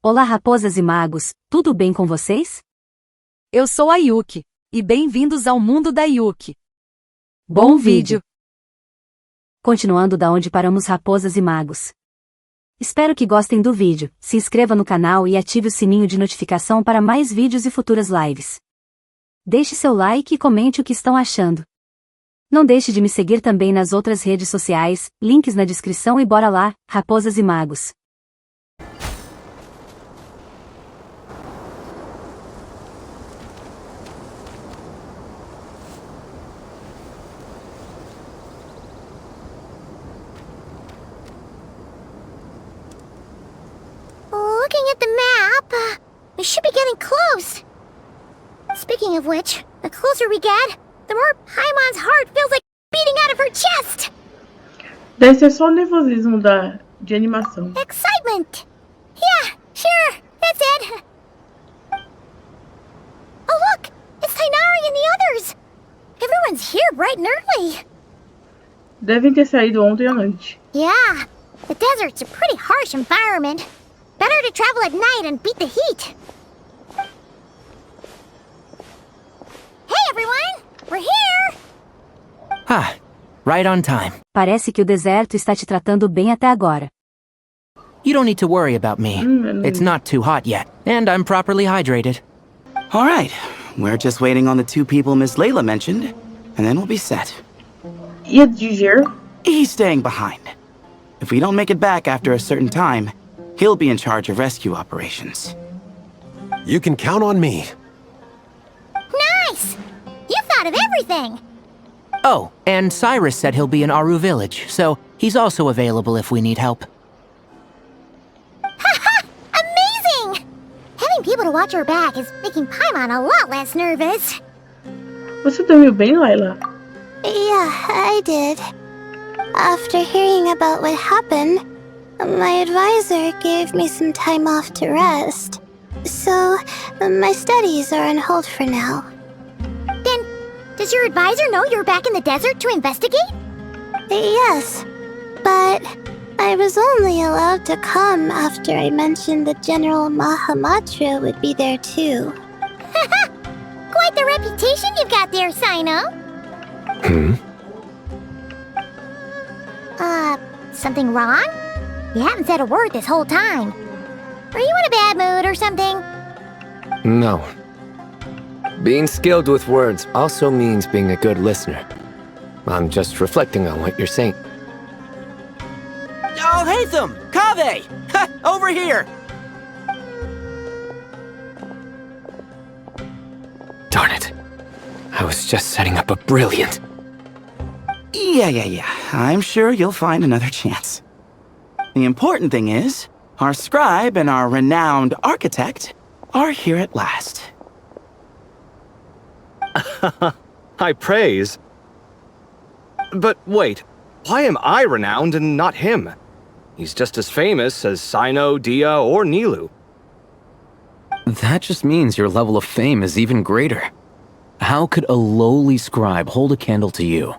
Olá raposas e magos, tudo bem com vocês? Eu sou a Yuki, e bem-vindos ao mundo da Yuki. Bom vídeo! Continuando da onde paramos raposas e magos. Espero que gostem do vídeo, se inscreva no canal e ative o sininho de notificação para mais vídeos e futuras lives. Deixe seu like e comente o que estão achando. Não deixe de me seguir também nas outras redes sociais, links na descrição e bora lá, raposas e magos. Looking at the map, we should be getting close. Speaking of which, the closer we get, the more Paimon's heart feels like beating out of her chest. Deve ser só o nervosismo de animação. Excitement. Yeah, sure, that's it. Oh look, it's Tainari and the others. Everyone's here bright and early. Devem ter saído ontem à noite. Yeah, the desert's a pretty harsh environment. Better to travel at night and beat the heat. Hey everyone, we're here! Ah, right on time. Parece que o deserto está te tratando bem até agora. You don't need to worry about me. It's not too hot yet, and I'm properly hydrated. All right, we're just waiting on the two people Miss Layla mentioned, and then we'll be set. E a Diger? He's staying behind. If we don't make it back after a certain time, he'll be in charge of rescue operations. You can count on me. Nice! You thought of everything! Oh, and Cyrus said he'll be in Aru Village, so he's also available if we need help. Haha! Amazing! Having people to watch our back is making Paimon a lot less nervous. Você dormiu bem, Layla? Yeah, I did. After hearing about what happened, my advisor gave me some time off to rest. So, my studies are on hold for now. Then, does your advisor know you're back in the desert to investigate? Yes, but I was only allowed to come after I mentioned that General Mahamatra would be there too. Haha! Quite the reputation you've got there, Sino. Something wrong? You haven't said a word this whole time. Are you in a bad mood or something? No. Being skilled with words also means being a good listener. I'm just reflecting on what you're saying. Oh, Hatham! Kaveh! Ha! Over here! Darn it. I was just setting up a brilliant... Yeah. I'm sure you'll find another chance. The important thing is, our scribe and our renowned architect are here at last. High praise. But wait, why am I renowned and not him? He's just as famous as Sino, Dia, or Nilu. That just means your level of fame is even greater. How could a lowly scribe hold a candle to you?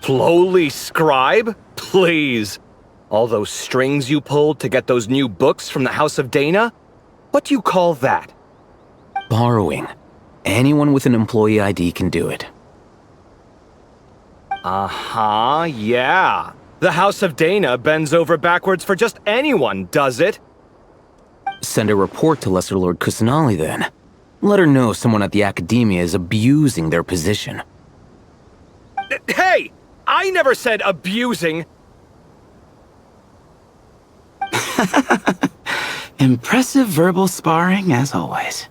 Lowly scribe? Please. All those strings you pulled to get those new books from the House of Dana? What do you call that? Borrowing. Anyone with an employee ID can do it. Uh-huh, yeah. The House of Dana bends over backwards for just anyone, does it? Send a report to Lesser Lord Kusanali then. Let her know someone at the Academia is abusing their position. Hey! I never said abusing! Impressive verbal sparring, as always.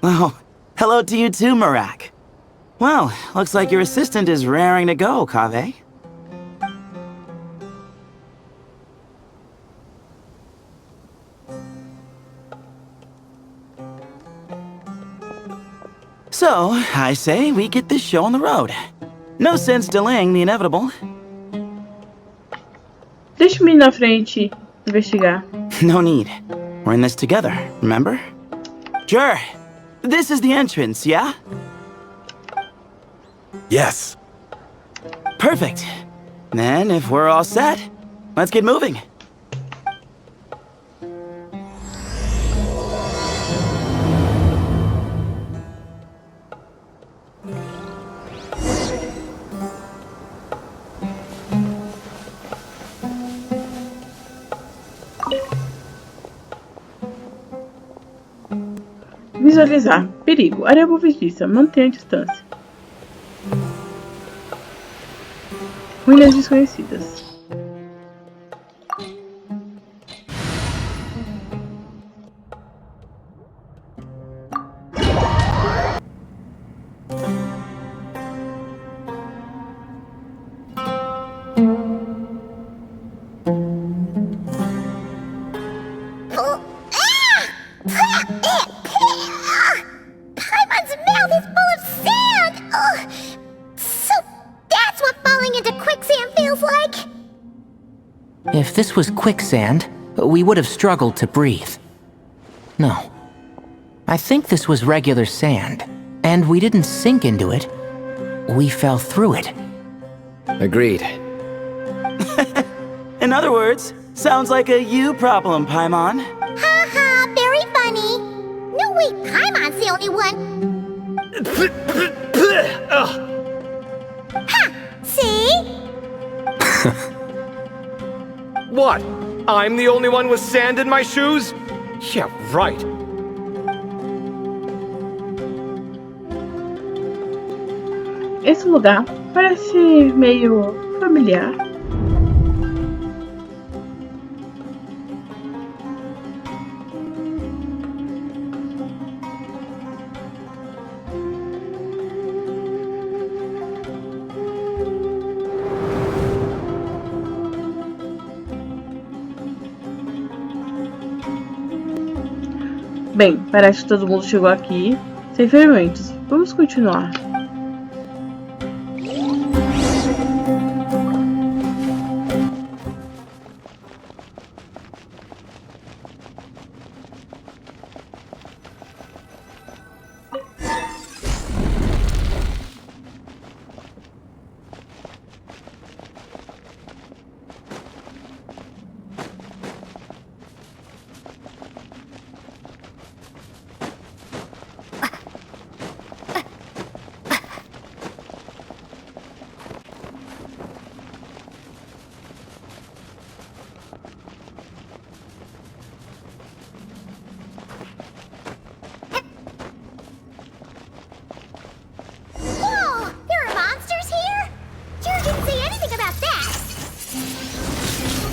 Oh, hello to you too, Marak. Well, looks like your assistant is raring to go, Kaveh. So, I say we get this show on the road. No sense delaying the inevitable. Deixa eu ir na frente investigar. No need. We're in this together, remember? Sure. This is the entrance, yeah? Yes. Perfect. Perfect. Then, if we're all set, let's get moving. Visualizar. Perigo. Área movediça. Mantenha a distância. Ruínas desconhecidas. Paimon's mouth is full of sand! Ugh. So that's what falling into quicksand feels like? If this was quicksand, we would have struggled to breathe. No. I think this was regular sand, and we didn't sink into it. We fell through it. Agreed. In other words, sounds like a you problem, Paimon. Haha, very funny. No, wait, Paimon's the only one. Ha! See? What? I'm the only one with sand in my shoes? Yeah, right. Esse lugar parece meio familiar. Bem, parece que todo mundo chegou aqui sem ferimentos. Vamos continuar.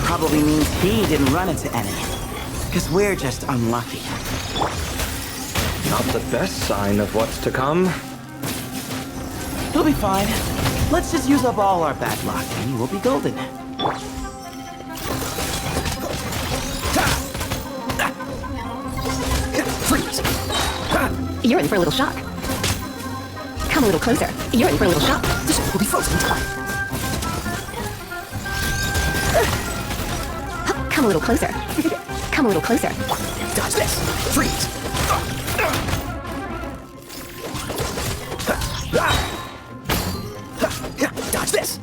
Probably means he didn't run into any. Because we're just unlucky. Not the best sign of what's to come. He'll be fine. Let's just use up all our bad luck and we'll be golden. Freeze! You're in for a little shock. Come a little closer. You're in for a little shock. This will be frozen in time. Come a little closer. Come a little closer. Dodge this. Freeze. Dodge this.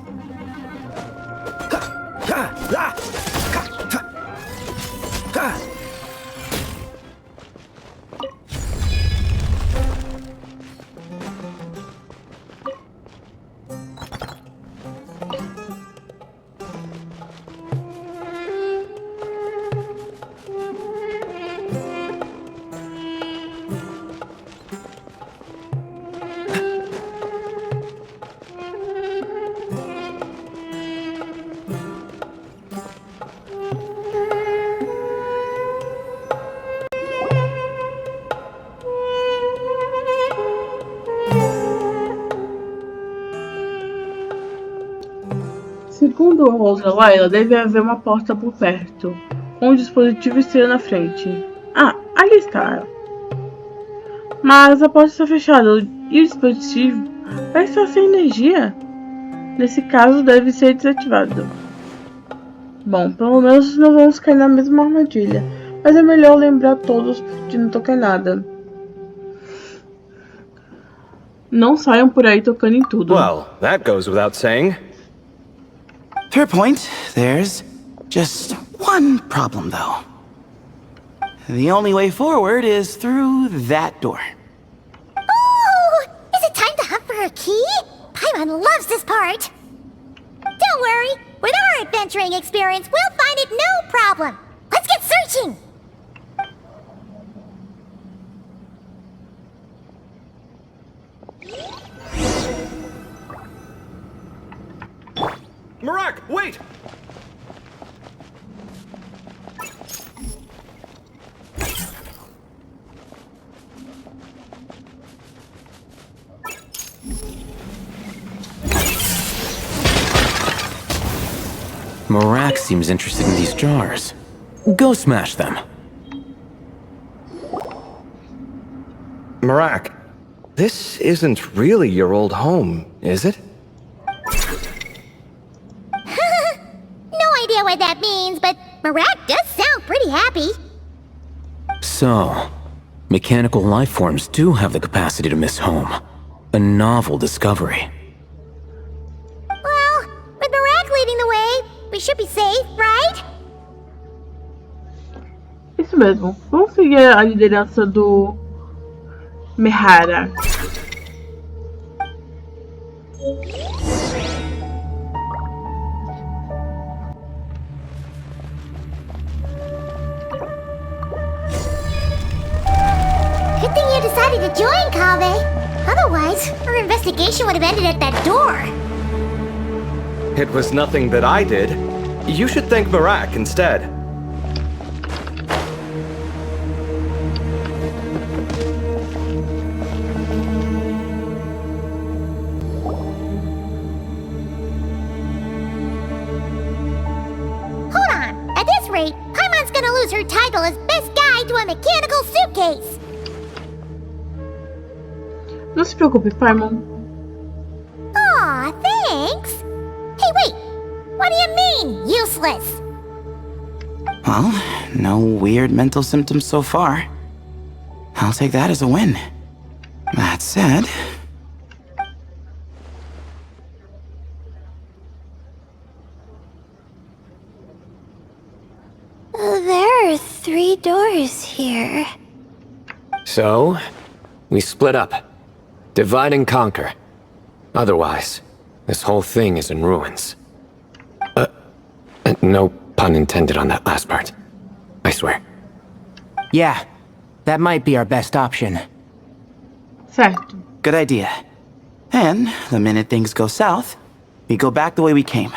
Segundo Rosa Laila, deve haver uma porta por perto, com um dispositivo estrela na frente. Ah, ali está. Mas a porta está fechada e o dispositivo vai estar sem energia. Nesse caso, deve ser desativado. Bom, pelo menos não vamos cair na mesma armadilha, mas é melhor lembrar todos de não tocar em nada. Não saiam por aí tocando em tudo. Well, that goes without saying. Fair point. There's just one problem, though. The only way forward is through that door. Oh! Is it time to hunt for a key? Paimon loves this part! Don't worry! With our adventuring experience, we'll find it no problem! Let's get searching! Marak, wait! Marak seems interested in these jars. Go smash them. Marak, this isn't really your old home, is it? No idea what that means, but Marak does sound pretty happy. So, mechanical life forms do have the capacity to miss home. A novel discovery. Well, with Marak leading the way, we should be safe, right? Isso mesmo. Vamos seguir a liderança do Mehara. Good thing you decided to join, Kaveh. Otherwise, our investigation would have ended at that door. It was nothing that I did. You should thank Marak instead. Hold on. At this rate, Paimon's gonna lose her title as best guide to a mechanical suitcase. Não se preocupe, Paimon. Aw, thanks. Hey, wait. What do you mean, useless? Well, no weird mental symptoms so far. I'll take that as a win. That said... There are 3 doors here. So, we split up. Divide and conquer. Otherwise, this whole thing is in ruins. No pun intended on that last part. I swear. Yeah, that might be our best option. Certo. Good idea. And the minute things go south, we go back the way we came.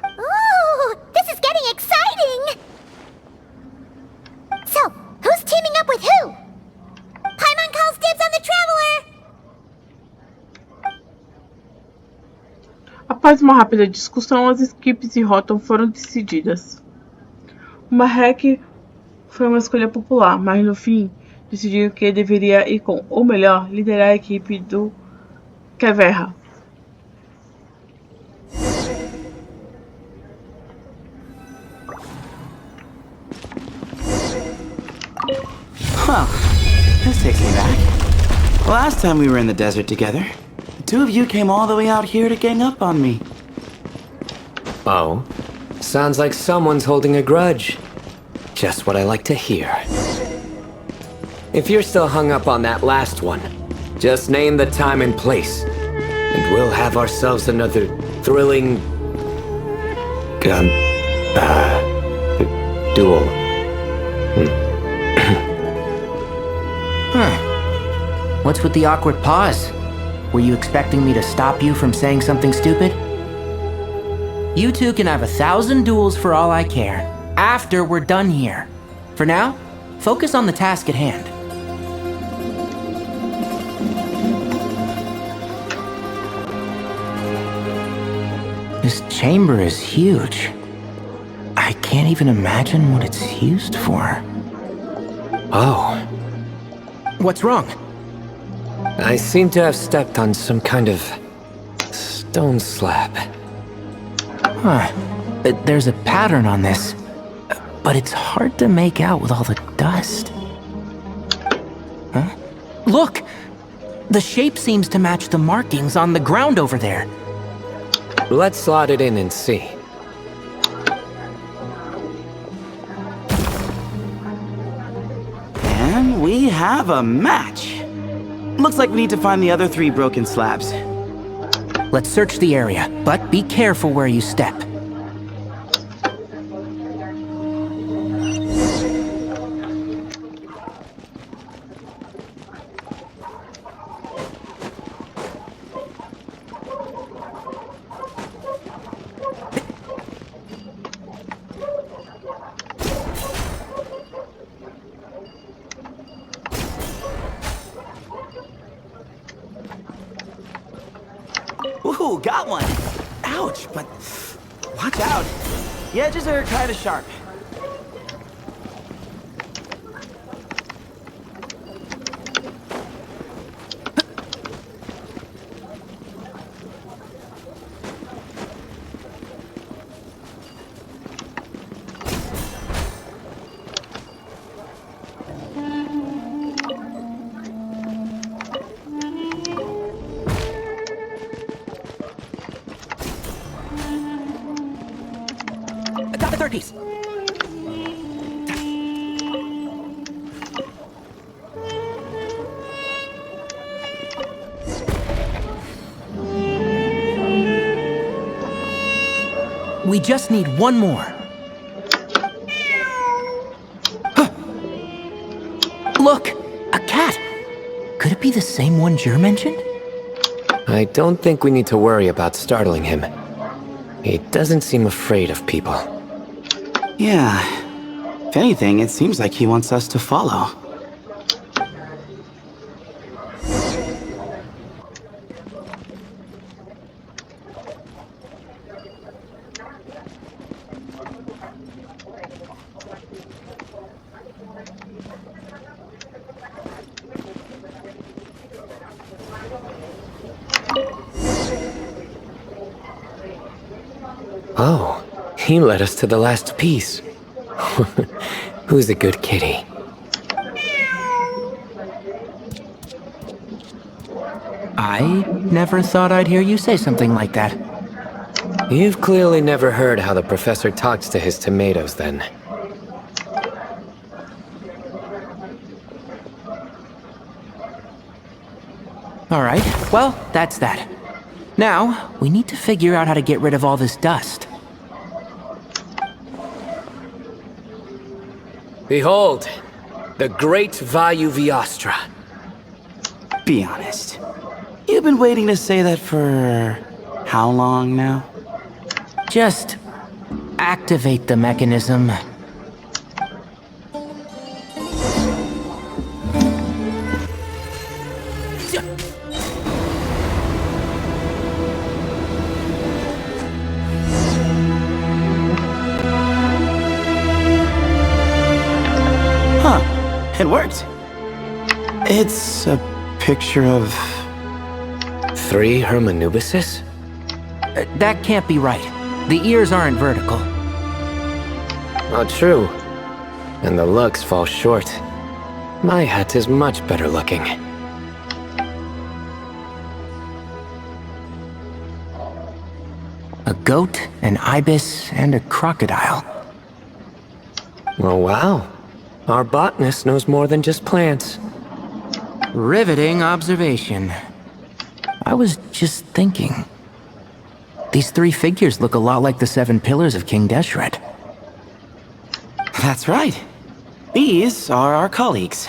Ooh, this is getting exciting! So, who's teaming up with who? Paimon calls dibs on the Traveler! Após uma rápida discussão, as equipes e rota foram decididas. O Marek foi uma escolha popular, mas no fim decidiu que deveria ir com, ou melhor, liderar a equipe do Keverra. Well, this takes me back. Last time we were in the desert together, the 2 of you came all the way out here to gang up on me. Oh? Sounds like someone's holding a grudge. Just what I like to hear. If you're still hung up on that last one, just name the time and place, and we'll have ourselves another thrilling... duel. What's with the awkward pause? Were you expecting me to stop you from saying something stupid? You two can have 1,000 duels for all I care, after we're done here. For now, focus on the task at hand. This chamber is huge. I can't even imagine what it's used for. Oh. What's wrong? I seem to have stepped on some kind of stone slab. Huh. There's a pattern on this, but it's hard to make out with all the dust. Huh? Look! The shape seems to match the markings on the ground over there. Let's slot it in and see. And we have a match. Looks like we need to find the other 3 broken slabs. Let's search the area, but be careful where you step. Ooh, got one. Ouch, but watch out. The edges are kind of sharp. Got the third piece. We just need one more. Look, a cat. Could it be the same one Jer mentioned? I don't think we need to worry about startling him. He doesn't seem afraid of people. Yeah. If anything, it seems like he wants us to follow. Oh, he led us to the last piece. Who's a good kitty? I never thought I'd hear you say something like that. You've clearly never heard how the professor talks to his tomatoes, then. All right, well, that's that. Now, we need to figure out how to get rid of all this dust. Behold, the great Vayu Viastra. Be honest. You've been waiting to say that for how long now? Just activate the mechanism. It worked. It's a picture of... 3 Hermanubises? That can't be right. The ears aren't vertical. Oh, true. And the looks fall short. My hat is much better looking. A goat, an ibis, and a crocodile. Oh, wow. Our botanist knows more than just plants. Riveting observation. I was just thinking. These 3 figures look a lot like the 7 pillars of King Deshret. That's right. These are our colleagues.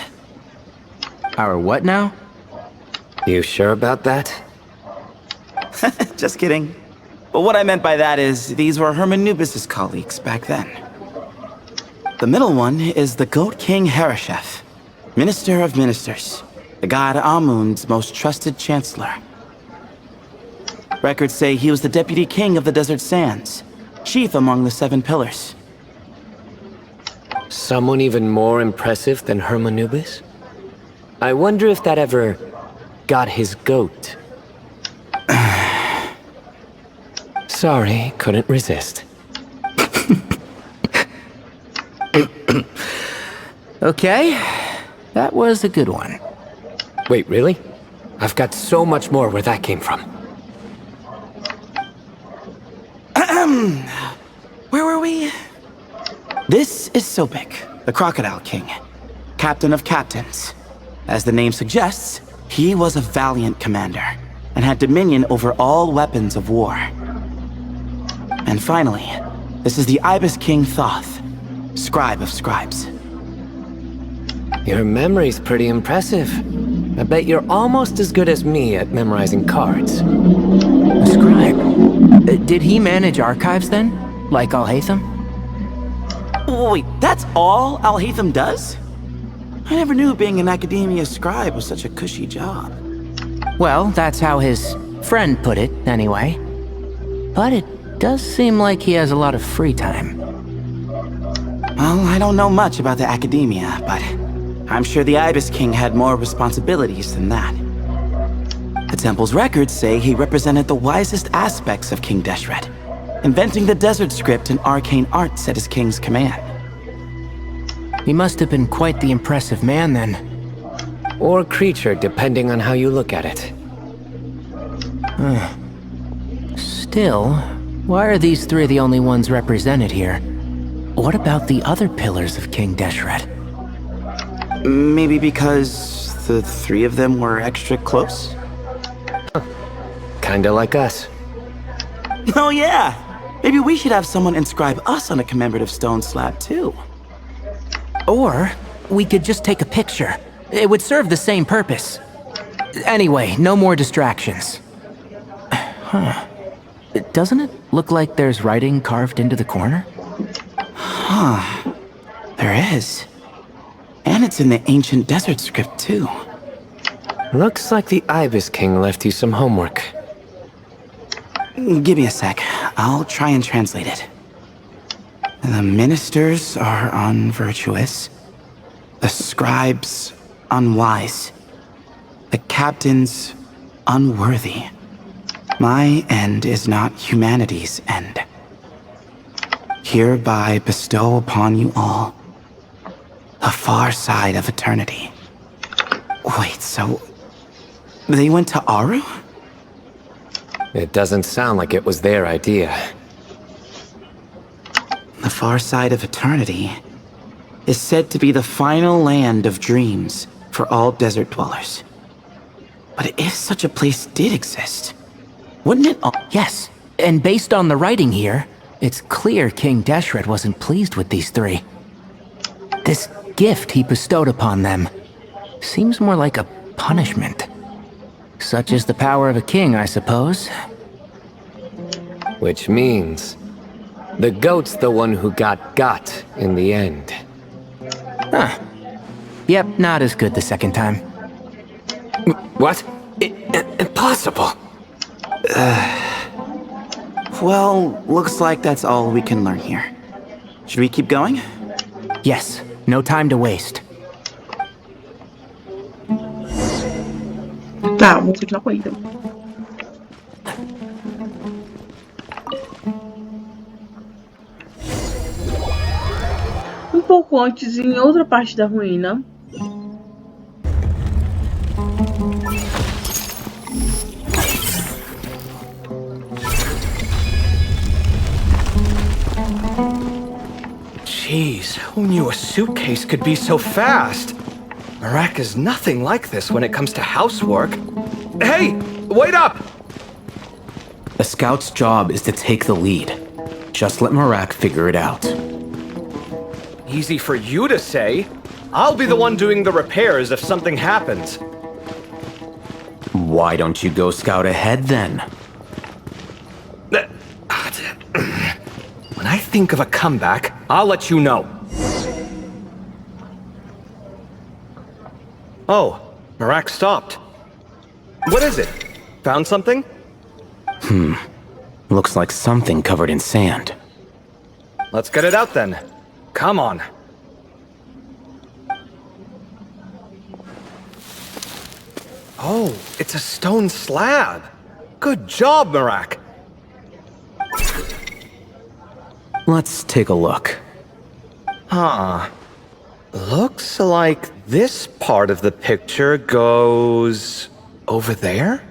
Our what now? You sure about that? Just kidding. But what I meant by that is, these were Hermanubis' colleagues back then. The middle one is the Goat King Harashef, Minister of Ministers, the god Amun's most trusted chancellor. Records say he was the deputy king of the Desert Sands, chief among the 7 pillars. Someone even more impressive than Hermanubis? I wonder if that ever got his goat. Sorry, couldn't resist. Okay, that was a good one. Wait, really? I've got so much more where that came from. Where were we? This is Sobek, the Crocodile King, captain of captains. As the name suggests, he was a valiant commander and had dominion over all weapons of war. And finally, this is the Ibis King Thoth, scribe of scribes. Your memory's pretty impressive. I bet you're almost as good as me at memorizing cards. A scribe? Did he manage archives then? Like Alhaitham? Wait, that's all Alhaitham does? I never knew being an academia scribe was such a cushy job. Well, that's how his friend put it, anyway. But it does seem like he has a lot of free time. Well, I don't know much about the academia, but I'm sure the Ibis King had more responsibilities than that. The temple's records say he represented the wisest aspects of King Deshret, inventing the desert script and arcane arts at his king's command. He must have been quite the impressive man then. Or creature, depending on how you look at it. Still, why are these three the only ones represented here? What about the other pillars of King Deshret? Maybe because the three of them were extra close? Kinda like us. Oh yeah! Maybe we should have someone inscribe us on a commemorative stone slab too. Or we could just take a picture. It would serve the same purpose. Anyway, no more distractions. Huh. Doesn't it look like there's writing carved into the corner? Huh. There is. And it's in the ancient desert script too. Looks like the Ibis King left you some homework. Give me a sec. I'll try and translate it. The ministers are unvirtuous. The scribes unwise. The captains unworthy. My end is not humanity's end. Hereby bestow upon you all the far side of eternity. Wait, so they went to Aru? It doesn't sound like it was their idea. The far side of eternity is said to be the final land of dreams for all desert dwellers. But if such a place did exist, wouldn't it all— Yes, and based on the writing here, it's clear King Deshret wasn't pleased with these three. This gift he bestowed upon them seems more like a punishment. Such is the power of a king, I suppose. Which means the goat's the one who got in the end. Huh. Yep, not as good the second time. What? Impossible. Well, looks like that's all we can learn here. Should we keep going? Yes, no time to waste. Tá, vamos continuar com ele então. Pouco antes, em outra parte da ruína, Jeez, who knew a suitcase could be so fast? Marak is nothing like this when it comes to housework. Hey, wait up! A scout's job is to take the lead. Just let Marak figure it out. Easy for you to say. I'll be the one doing the repairs if something happens. Why don't you go scout ahead then? When I think of a comeback, I'll let you know. Oh, Marak stopped. What is it? Found something? Looks like something covered in sand. Let's get it out then. Come on. Oh, it's a stone slab. Good job, Marak. Let's take a look. Huh. Looks like this part of the picture goes over there?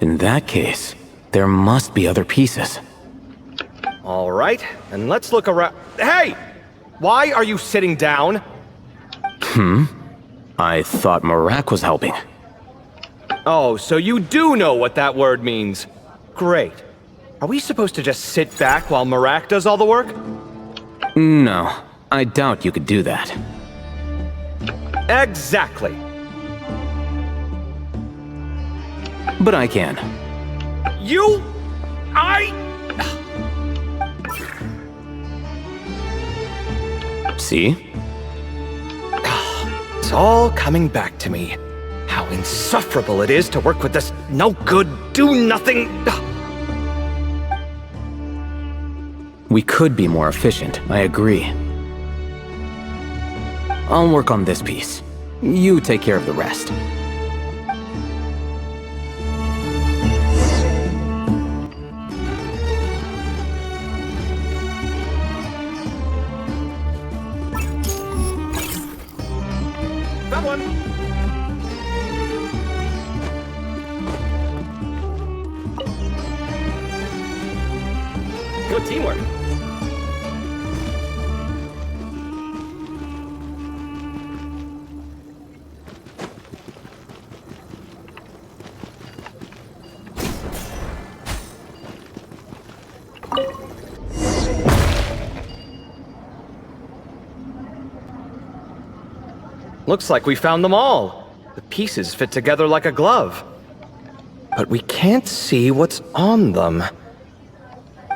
In that case, there must be other pieces. All right, and let's look around. Hey! Why are you sitting down? I thought Marak was helping. Oh, so you do know what that word means. Great. Are we supposed to just sit back while Marak does all the work? No, I doubt you could do that. Exactly. But I can. See? It's all coming back to me. How insufferable it is to work with this no-good, do-nothing... We could be more efficient, I agree. I'll work on this piece. You take care of the rest. That one! Good teamwork. Looks like we found them all. The pieces fit together like a glove. But we can't see what's on them.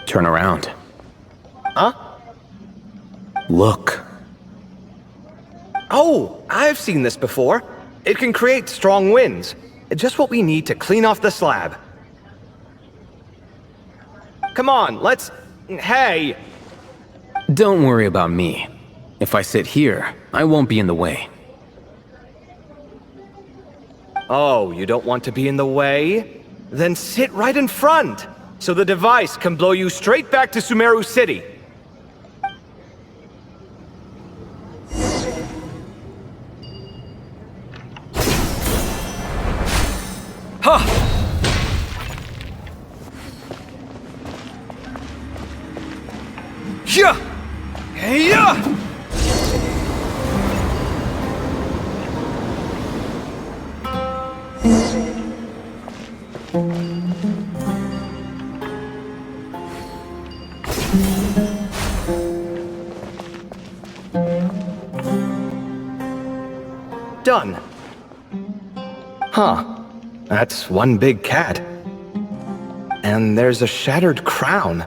Turn around. Huh? Look. Oh, I've seen this before. It can create strong winds. Just what we need to clean off the slab. Come on, let's... Hey! Don't worry about me. If I sit here, I won't be in the way. Oh, you don't want to be in the way? Then sit right in front, so the device can blow you straight back to Sumeru City. Ha! Yeah! Hey, yeah! Done. Huh. That's one big cat. And there's a shattered crown.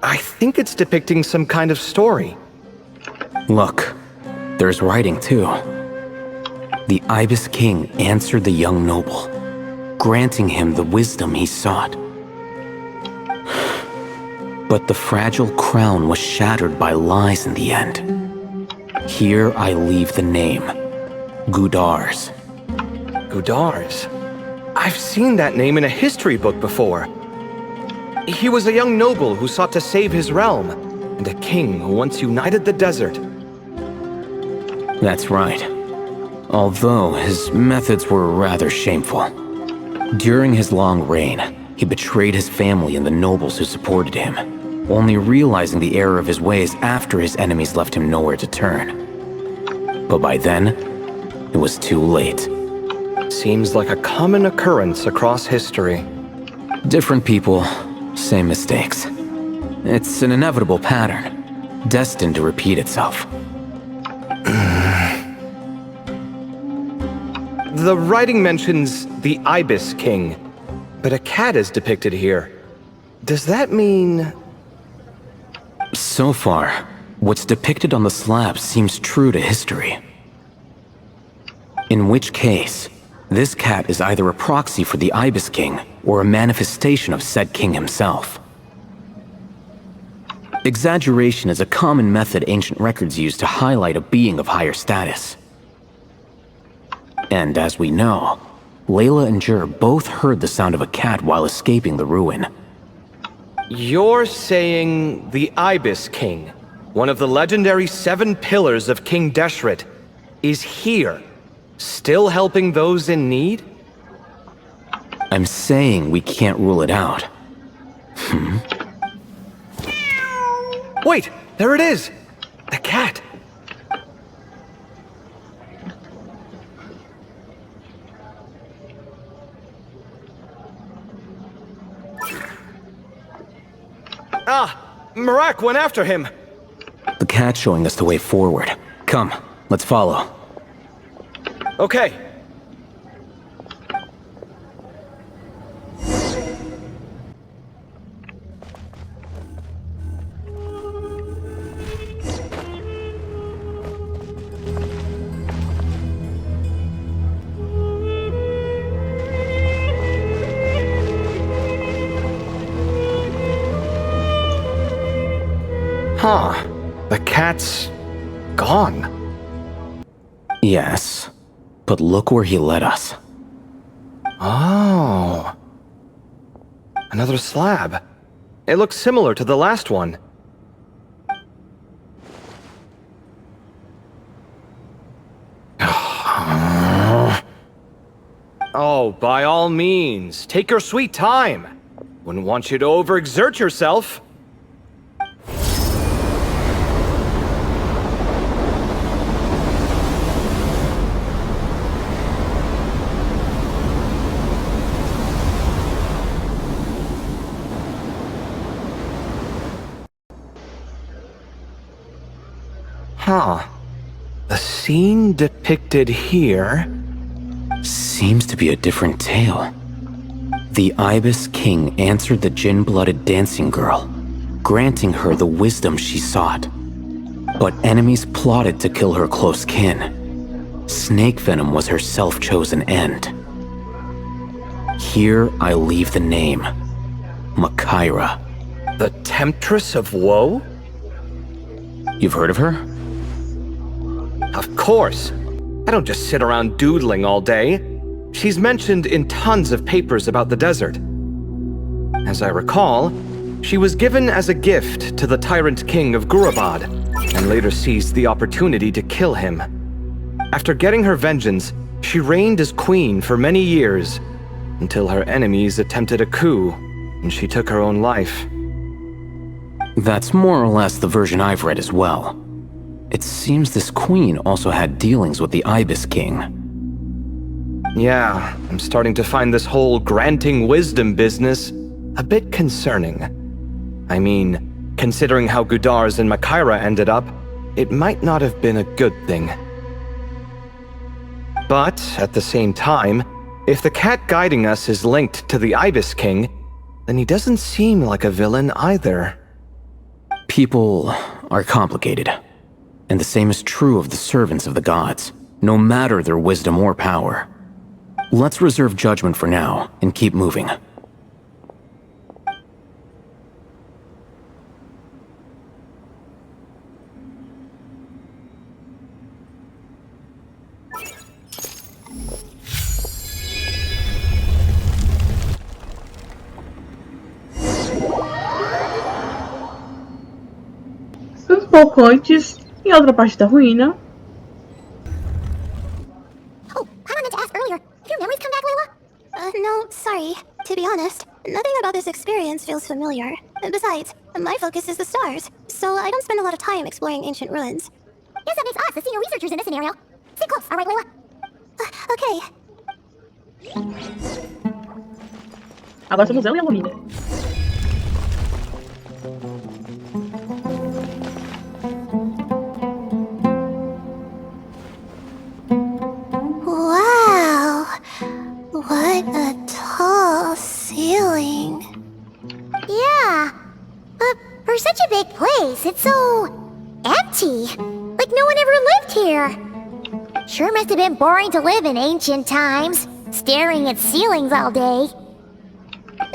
I think it's depicting some kind of story. Look, there's writing too. The Ibis King answered the young noble, granting him the wisdom he sought. But the fragile crown was shattered by lies in the end. Here I leave the name, Gudars. Gudars? I've seen that name in a history book before. He was a young noble who sought to save his realm, and a king who once united the desert. That's right. Although his methods were rather shameful. During his long reign, he betrayed his family and the nobles who supported him, only realizing the error of his ways after his enemies left him nowhere to turn. But by then, it was too late. Seems like a common occurrence across history. Different people, same mistakes. It's an inevitable pattern, destined to repeat itself. The writing mentions the Ibis King, but a cat is depicted here. Does that mean... So far, what's depicted on the slab seems true to history. In which case, this cat is either a proxy for the Ibis King or a manifestation of said king himself. Exaggeration is a common method ancient records use to highlight a being of higher status. And as we know, Layla and Jur both heard the sound of a cat while escaping the ruin. You're saying the Ibis King, one of the legendary 7 pillars of King Deshret, is here, still helping those in need? I'm saying we can't rule it out. Wait, there it is! The cat! Ah! Marak went after him! The cat's showing us the way forward. Come, let's follow. Okay. Huh. The cat's gone. Yes, but look where he led us. Oh. Another slab. It looks similar to the last one. Oh, by all means, take your sweet time. Wouldn't want you to overexert yourself. Huh. The scene depicted here seems to be a different tale. The Ibis King answered the gin-blooded dancing girl, granting her the wisdom she sought. But enemies plotted to kill her close kin. Snake venom was her self-chosen end. Here I leave the name, Makaira. The Temptress of Woe? You've heard of her? Of course. I don't just sit around doodling all day. She's mentioned in tons of papers about the desert. As I recall, she was given as a gift to the tyrant king of Gurabad, and later seized the opportunity to kill him. After getting her vengeance, she reigned as queen for many years, until her enemies attempted a coup, and she took her own life. That's more or less the version I've read as well. It seems this queen also had dealings with the Ibis King. Yeah, I'm starting to find this whole granting wisdom business a bit concerning. I mean, considering how Gudars and Makaira ended up, it might not have been a good thing. But, at the same time, if the cat guiding us is linked to the Ibis King, then he doesn't seem like a villain either. People are complicated. And the same is true of the servants of the gods, no matter their wisdom or power. Let's reserve judgment for now, and keep moving. Um pouco antes, em outra parte da ruína. Oh, Paimon meant to ask earlier. Have your memories come back, Layla? No, sorry. To be honest, nothing about this experience feels familiar. Besides, my focus is the stars, so I don't spend a lot of time exploring ancient ruins. Yes, that makes us the senior researchers in this scenario. Stay close, alright, Layla? Okay. Agora somos eu e a Lumine. Wow! What a tall ceiling. Yeah. But for such a big place, it's so empty. Like no one ever lived here. Sure must have been boring to live in ancient times, staring at ceilings all day.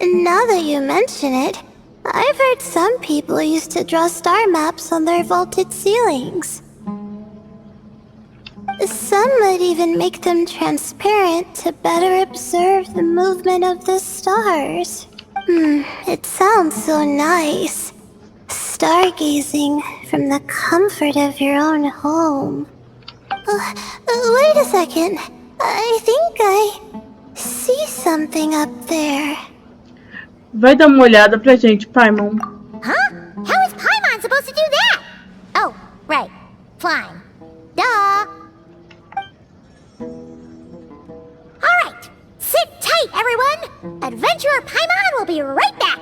Now that you mention it, I've heard some people used to draw star maps on their vaulted ceilings. Some might even make them transparent to better observe the movement of the stars. It sounds so nice. Stargazing from the comfort of your own home. Wait a second. I think I see something up there. Vai dar uma olhada pra gente, Paimon. Huh? How is Paimon supposed to do that? Oh, right. Flying. Duh. Alright. Sit tight, everyone. Adventurer Paimon will be right back.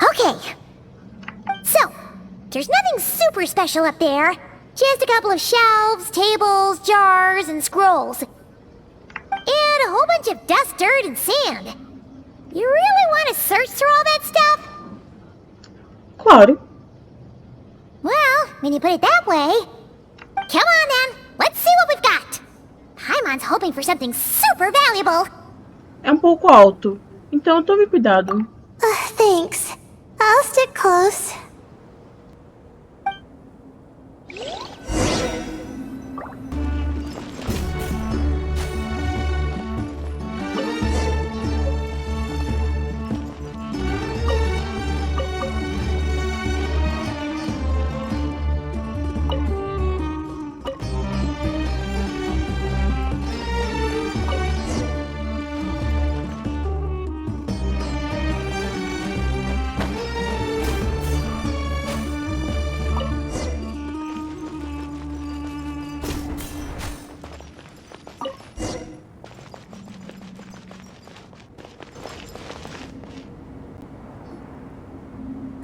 Okay. So, there's nothing super special up there. Just a couple of shelves, tables, jars, and scrolls. And a whole bunch of dust, dirt, and sand. You really want to search through all that stuff? Claro. Well, when you put it that way... Come on then, let's see what we've got. Paimon's hoping for something super valuable. É um pouco alto, então tome cuidado. Thanks. I'll stick close.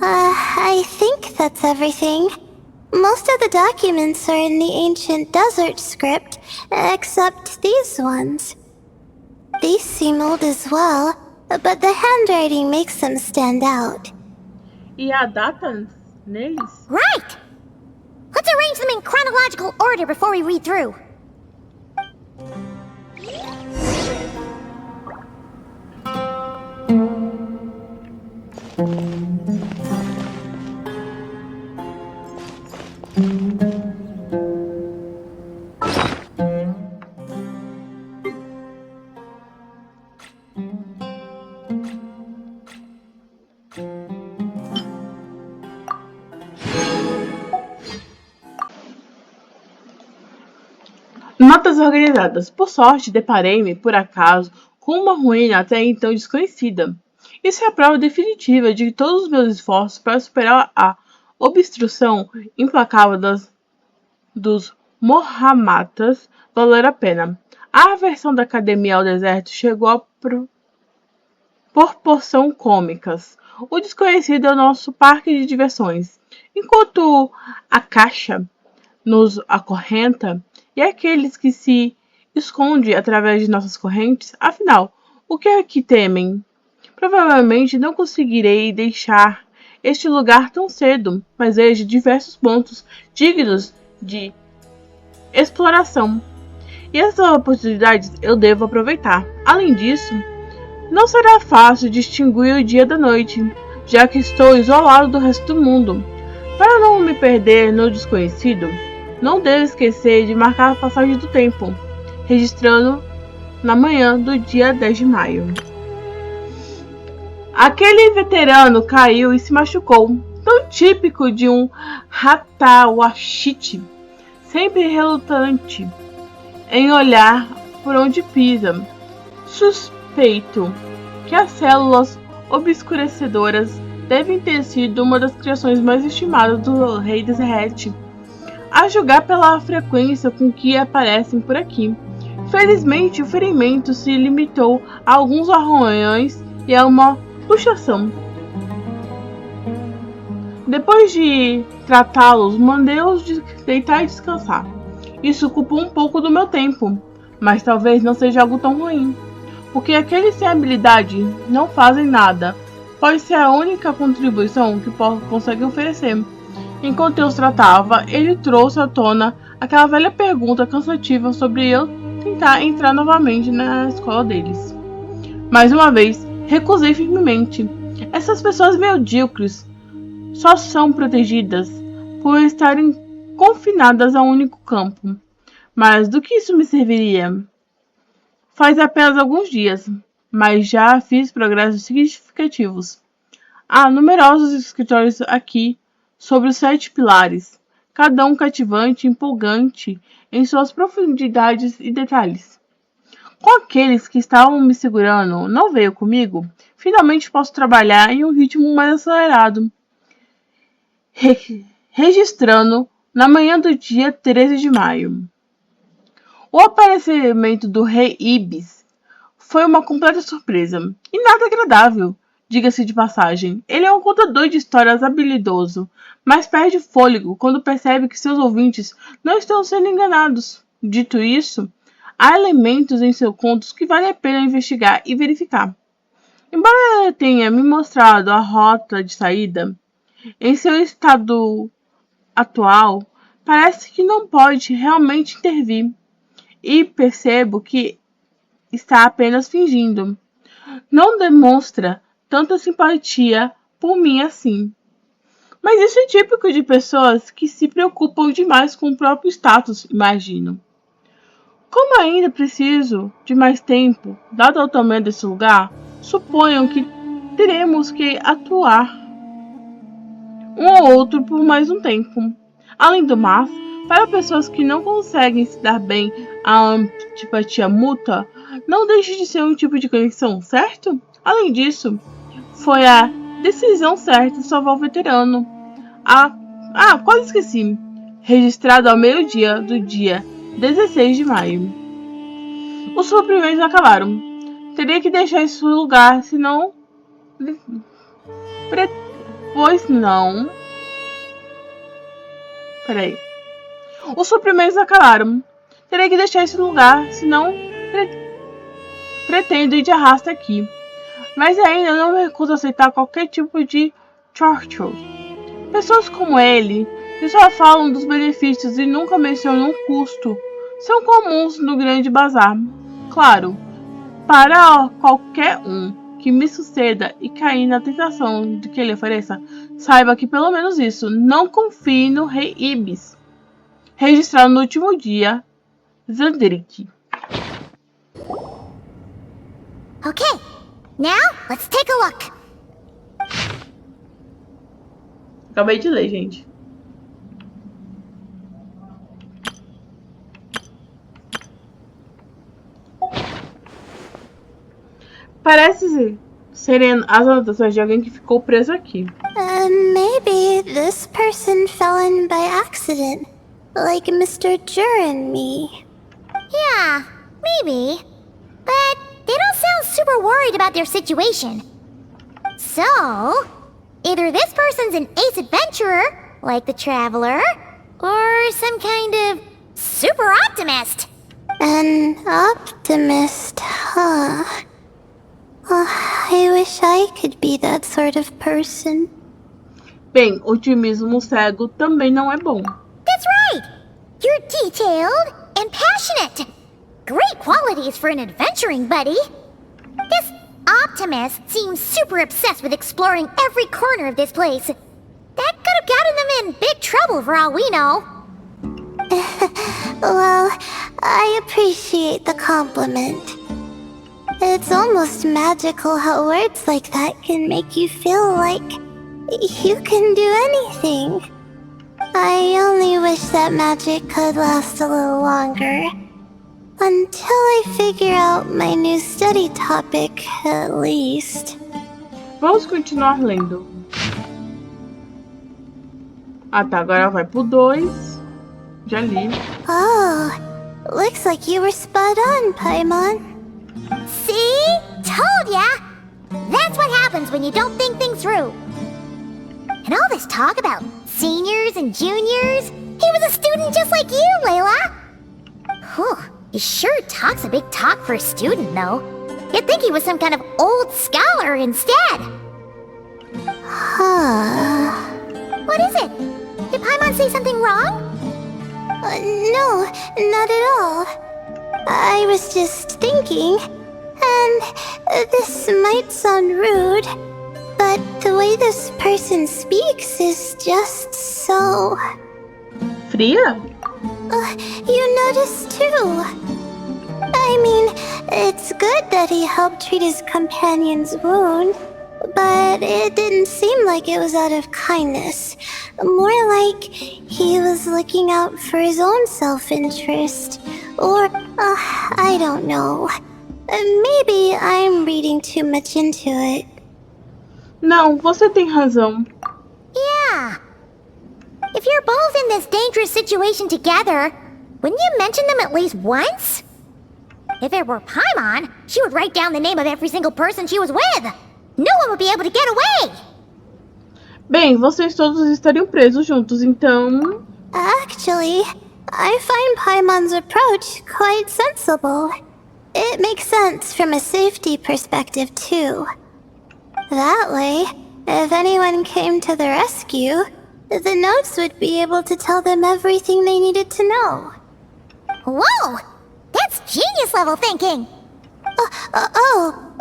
I think that's everything. Most of the documents are in the ancient desert script, except these ones. These seem old as well, but the handwriting makes them stand out. E há datas neles? Right! Let's arrange them in chronological order before we read through. Notas organizadas. Por sorte, deparei-me, por acaso, com uma ruína até então desconhecida. Isso é a prova definitiva de que todos os meus esforços para superar a obstrução implacável dos Mohammatas valeram a pena. A aversão da academia ao deserto chegou a proporção cômicas. O desconhecido é o nosso parque de diversões. Enquanto a caixa nos acorrenta, e aqueles que se escondem através de nossas correntes, afinal, o que é que temem? Provavelmente não conseguirei deixar este lugar tão cedo, mas vejo diversos pontos dignos de exploração. E essas oportunidades eu devo aproveitar. Além disso, não será fácil distinguir o dia da noite, já que estou isolado do resto do mundo. Para não me perder no desconhecido, não devo esquecer de marcar a passagem do tempo, registrando na manhã do dia 10 de maio. Aquele veterano caiu e se machucou, tão típico de um Hatawashite, sempre relutante em olhar por onde pisa. Suspeito que as células obscurecedoras devem ter sido uma das criações mais estimadas do Rei Desert, a julgar pela frequência com que aparecem por aqui. Felizmente, o ferimento se limitou a alguns arranhões e a uma luxação. Depois de tratá-los, mandei-os deitar e descansar. Isso ocupou um pouco do meu tempo, mas talvez não seja algo tão ruim, porque aqueles sem habilidade não fazem nada. Pode ser a única contribuição que consegue oferecer. Enquanto eu os tratava, ele trouxe à tona aquela velha pergunta cansativa sobre eu tentar entrar novamente na escola deles. Mais uma vez, recusei firmemente. Essas pessoas medíocres só são protegidas por estarem confinadas a um único campo. Mas do que isso me serviria? Faz apenas alguns dias, mas já fiz progressos significativos. Há numerosos escritórios aqui sobre os 7 pilares, cada um cativante e empolgante em suas profundidades e detalhes. Com aqueles que estavam me segurando não veio comigo, finalmente posso trabalhar em um ritmo mais acelerado. Registrando na manhã do dia 13 de maio. O aparecimento do rei Ibis foi uma completa surpresa e nada agradável, diga-se de passagem. Ele é um contador de histórias habilidoso, mas perde fôlego quando percebe que seus ouvintes não estão sendo enganados. Dito isso, há elementos em seus contos que vale a pena investigar e verificar. Embora ele tenha me mostrado a rota de saída, em seu estado atual, parece que não pode realmente intervir, e percebo que está apenas fingindo. Não demonstra tanta simpatia por mim assim. Mas isso é típico de pessoas que se preocupam demais com o próprio status, imagino. Como ainda preciso de mais tempo, dado o tamanho desse lugar, suponham que teremos que atuar um ou outro por mais um tempo. Além do mais, para pessoas que não conseguem se dar bem a antipatia mútua, não deixe de ser um tipo de conexão, certo? Além disso, foi a decisão certa salvar o veterano. Quase esqueci. Registrado ao meio-dia do dia 16 de maio. Os suprimentos acabaram. Terei que deixar esse lugar, senão... Pois não... Peraí. Os suprimentos acabaram. Terei que deixar esse lugar, senão... Pretendo ir de arrasta aqui. Mas ainda não me recuso a aceitar qualquer tipo de torture. Pessoas como ele, que só falam dos benefícios e nunca mencionam o custo, são comuns no grande bazar. Claro, para qualquer um que me suceda e cair na tentação de que ele ofereça, saiba que pelo menos isso, não confie no rei Ibis. Registrado no último dia, Zandrik. Okay, now let's take a look. Acabei de ler, gente. Parece serem as anotações de alguém que ficou preso aqui. Maybe this person fell in by accident, like Mr. Jur and me. Yeah, maybe. But they don't sound super worried about their situation. So, either this person's an ace adventurer, like the Traveler, or some kind of super optimist. An optimist, huh? I wish I could be that sort of person. Bem, otimismo cego também não é bom. That's right! You're detailed and passionate. Great qualities for an adventuring buddy. This optimist seems super obsessed with exploring every corner of this place. That could have gotten them in big trouble for all we know. Well, I appreciate the compliment. It's almost magical how words like that can make you feel like you can do anything. I only wish that magic could last a little longer. Until I figure out my new study topic, at least. Vamos continuar lendo. Tá, agora vai pro 2. Já li. Oh, looks like you were spot on, Paimon. See? Told ya! That's what happens when you don't think things through. And all this talk about seniors and juniors, he was a student just like you, Layla. Whew, he sure talks a big talk for a student, though. You'd think he was some kind of old scholar instead. Huh. What is it? Did Paimon say something wrong? No, not at all. I was just thinking, and this might sound rude, but the way this person speaks is just so... Fria? You noticed too. I mean, it's good that he helped treat his companion's wound, but it didn't seem like it was out of kindness. More like he was looking out for his own self-interest. Or, I don't know. Maybe I'm reading too much into it. Não, você tem razão. Yeah. If you're both in this dangerous situation together, wouldn't you mention them at least once? If it were Paimon, she would write down the name of every single person she was with. No one would be able to get away. Bem, vocês todos estariam presos juntos, então... Actually, I find Paimon's approach quite sensible. It makes sense from a safety perspective, too. That way, if anyone came to the rescue, the notes would be able to tell them everything they needed to know. Whoa! That's genius-level thinking!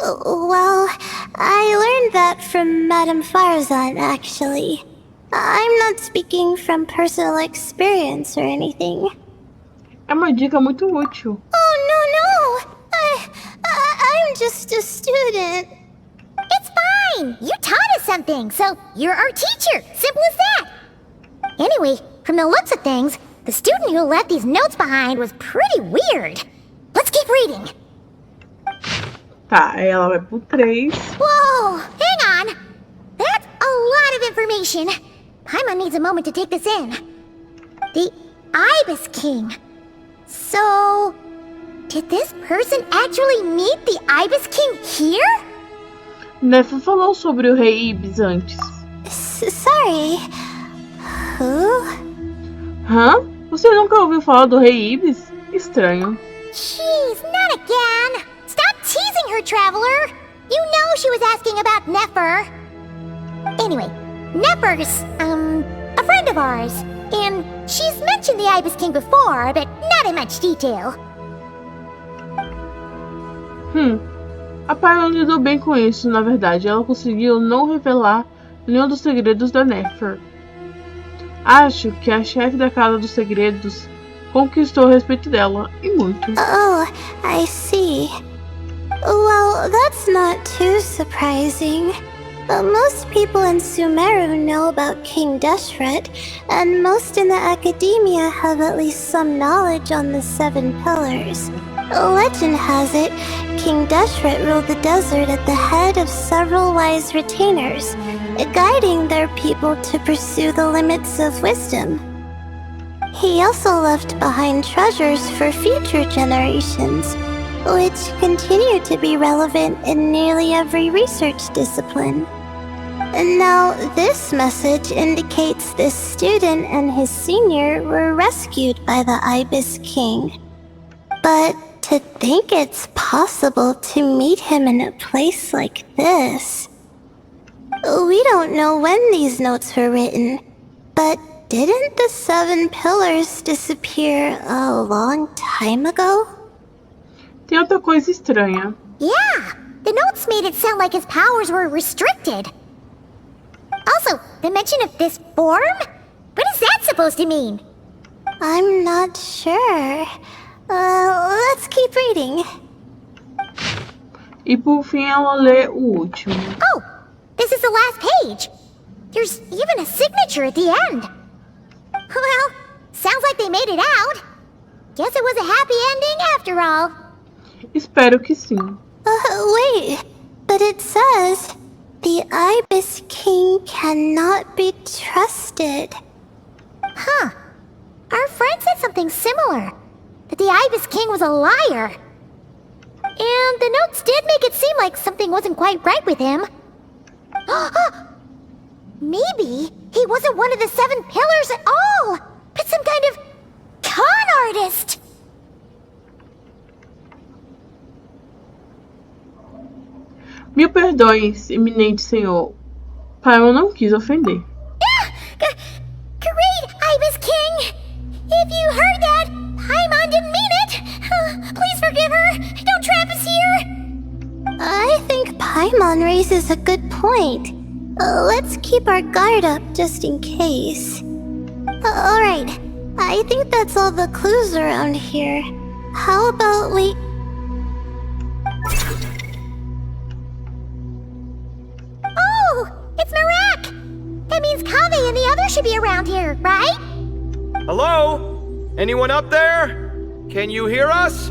Well, I learned that from Madame Farzan, actually. I'm not speaking from personal experience or anything. É uma dica muito útil. Oh, no! I'm just a student. It's fine! You taught us something, so you're our teacher! Simple as that! Anyway, from the looks of things, the student who left these notes behind was pretty weird. Let's keep reading. Tá, aí ela vai pro 3. Whoa! Hang on! That's a lot of information. Paimon needs a moment to take this in. The Ibis King. So... did this person actually meet the Ibis King here? Nefer falou sobre o rei Ibis antes. Sorry. Who? Hã? Você nunca ouviu falar do rei Ibis? Estranho. Jeez, not again! Stop teasing her, Traveler! You know she was asking about Nefer. Anyway, Nefer's, a friend of ours. And she's mentioned the Ibis King before, but not in much detail. A Paimon lidou bem com isso, na verdade. Ela conseguiu não revelar nenhum dos segredos da Nefer. Acho que a chefe da Casa dos Segredos conquistou o respeito dela, e muito. Oh, I see. Well, that's not too surprising. Most people in Sumeru know about King Deshret, and most in the academia have at least some knowledge on the 7 pillars. Legend has it, King Deshret ruled the desert at the head of several wise retainers, guiding their people to pursue the limits of wisdom. He also left behind treasures for future generations, which continue to be relevant in nearly every research discipline. Now, this message indicates this student and his senior were rescued by the Ibis King. But to think it's possible to meet him in a place like this... We don't know when these notes were written, but didn't the 7 pillars disappear a long time ago? Tem outra coisa estranha. Yeah, the notes made it sound like his powers were restricted. Also, the mention of this form? What is that supposed to mean? I'm not sure. Let's keep reading. E por fim ela lê o último. Oh, this is the last page. There's even a signature at the end. Well, sounds like they made it out. Guess it was a happy ending after all. Espero que sim. Wait, but it says... the Ibis King cannot be trusted. Huh. Our friend said something similar. That the Ibis King was a liar. And the notes did make it seem like something wasn't quite right with him. Maybe he wasn't one of the 7 pillars at all, but some kind of con artist. Mil perdões, eminente senhor. Paimon não quis ofender. Great, Ibis King! If you heard that, Paimon didn't mean it. Please forgive her. Don't trap us here. I think Paimon raises a good point. Let's keep our guard up just in case. Alright, I think that's all the clues around here. How about we... That means Kaveh and the others should be around here, right? Hello? Anyone up there? Can you hear us?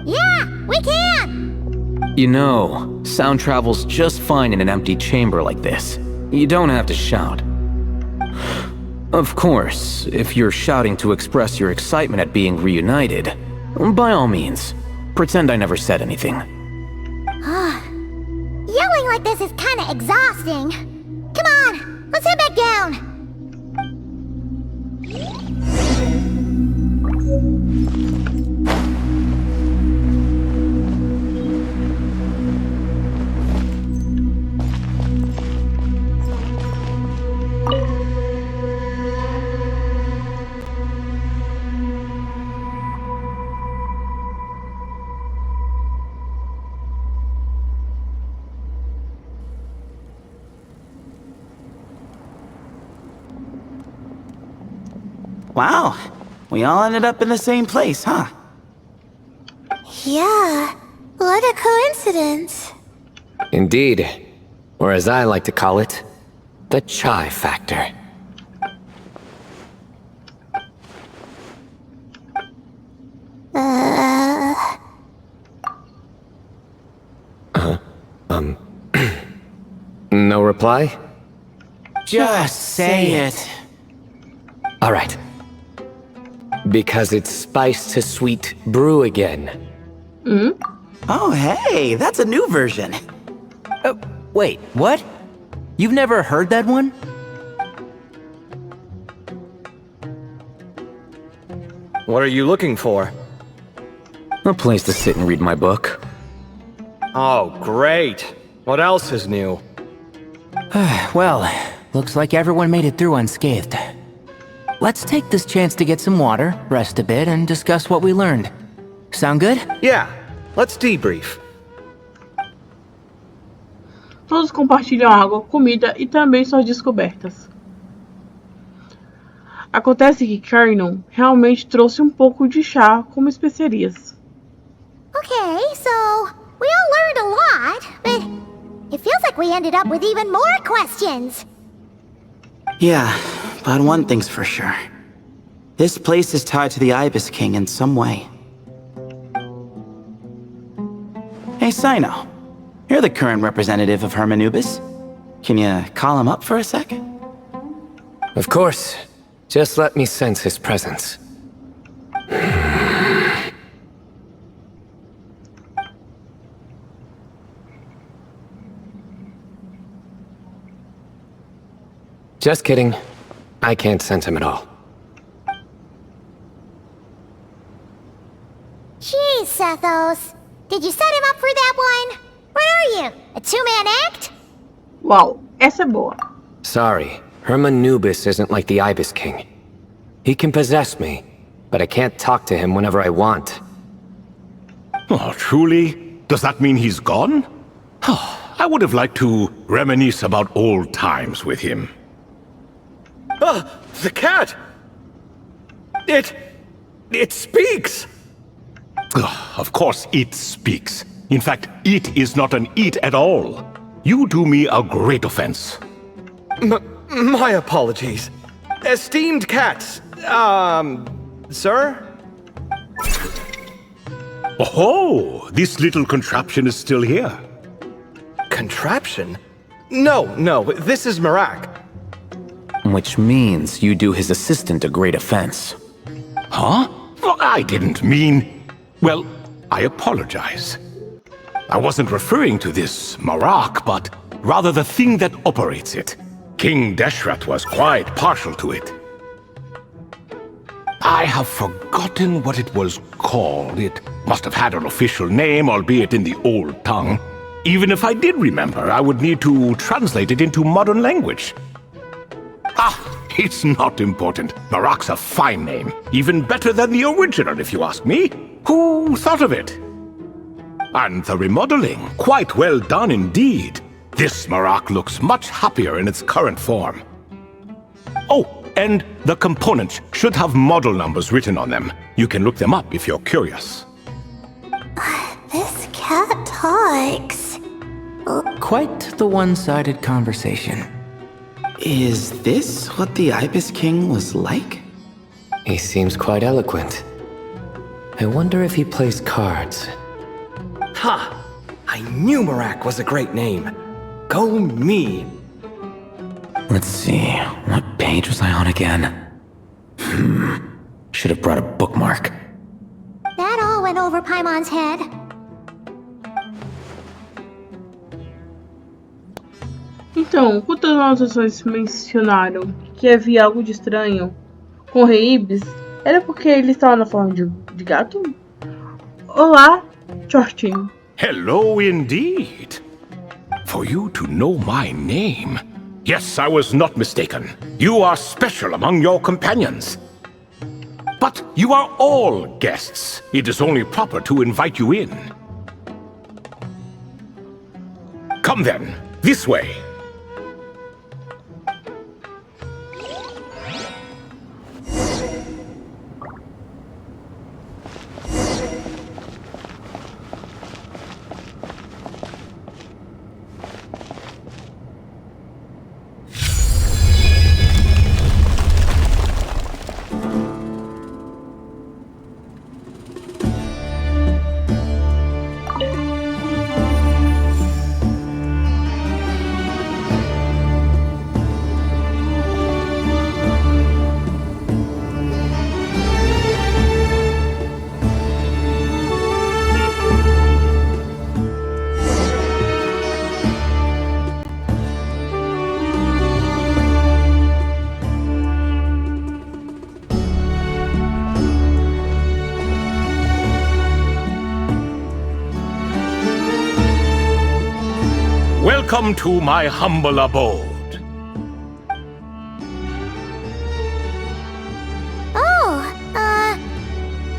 Yeah, we can! You know, sound travels just fine in an empty chamber like this. You don't have to shout. Of course, if you're shouting to express your excitement at being reunited, by all means, pretend I never said anything. Yelling like this is kinda exhausting. Come on, let's head back down. Wow, we all ended up in the same place, huh? Yeah, what a coincidence. Indeed. Or as I like to call it, the chai factor. No reply? Just say it. All right. Because it's spiced to sweet brew again. Oh, hey, that's a new version. Wait, what? You've never heard that one? What are you looking for? A place to sit and read my book. Oh, great. What else is new? Well, looks like everyone made it through unscathed. Let's take this chance to get some water, rest a bit, and discuss what we learned. Sound good? Yeah, let's debrief. Todos compartilham água, comida e também suas descobertas. Acontece que Carnon realmente trouxe um pouco de chá como especiarias. Okay, so we all learned a lot, but it feels like we ended up with even more questions. Yeah, but one thing's for sure. This place is tied to the Ibis King in some way. Hey, Sino. You're the current representative of Hermanubis. Can you call him up for a sec? Of course. Just let me sense his presence. Just kidding. I can't sense him at all. Jeez, Sethos. Did you set him up for that one? What are you, a two-man act? Uau, essa é boa. Sorry, Hermanubis isn't like the Ibis King. He can possess me, but I can't talk to him whenever I want. Oh, truly? Does that mean he's gone? I would have liked to reminisce about old times with him. The cat! It speaks! Of course it speaks. In fact, it is not an it at all. You do me a great offense. My apologies. Esteemed cats, sir? Oh, this little contraption is still here. Contraption? No, this is Marak. Which means you do his assistant a great offense. Huh? Well, I didn't mean... Well, I apologize. I wasn't referring to this Marak, but rather the thing that operates it. King Deshret was quite partial to it. I have forgotten what it was called. It must have had an official name, albeit in the old tongue. Even if I did remember, I would need to translate it into modern language. It's not important. Marak's a fine name. Even better than the original, if you ask me. Who thought of it? And the remodeling, quite well done indeed. This Marak looks much happier in its current form. Oh, and the components should have model numbers written on them. You can look them up if you're curious. This cat talks. Quite the one-sided conversation. Is this what the Ibis King was like? He seems quite eloquent. I wonder if he plays cards. Ha! I knew Marak was a great name. Go me! Let's see, what page was I on again? Should have brought a bookmark. That all went over Paimon's head. Então, quando as ações mencionaram que havia algo de estranho com o rei Ibis, era porque ele estava na forma de gato? Olá, Shortinho. Hello indeed. For you to know my name. Yes, I was not mistaken. You are special among your companions. But you are all guests. It is only proper to invite you in. Come then, this way. Welcome to my humble abode. Oh,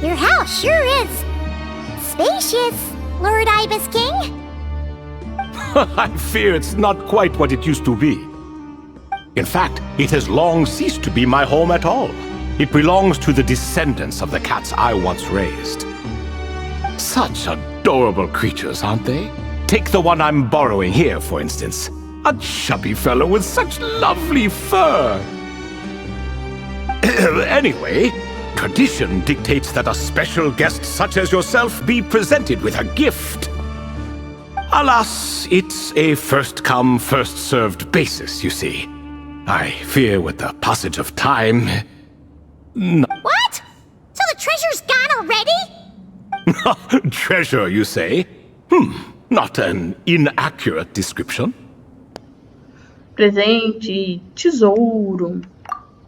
your house sure is spacious, Lord Ibis King. I fear it's not quite what it used to be. In fact, it has long ceased to be my home at all. It belongs to the descendants of the cats I once raised. Such adorable creatures, aren't they? Take the one I'm borrowing here, for instance. A chubby fellow with such lovely fur. Anyway, tradition dictates that a special guest such as yourself be presented with a gift. Alas, it's a first-come, first-served basis, you see. I fear with the passage of time... What? So the treasure's gone already? Treasure, you say? Not an inaccurate description. Presente, tesouro.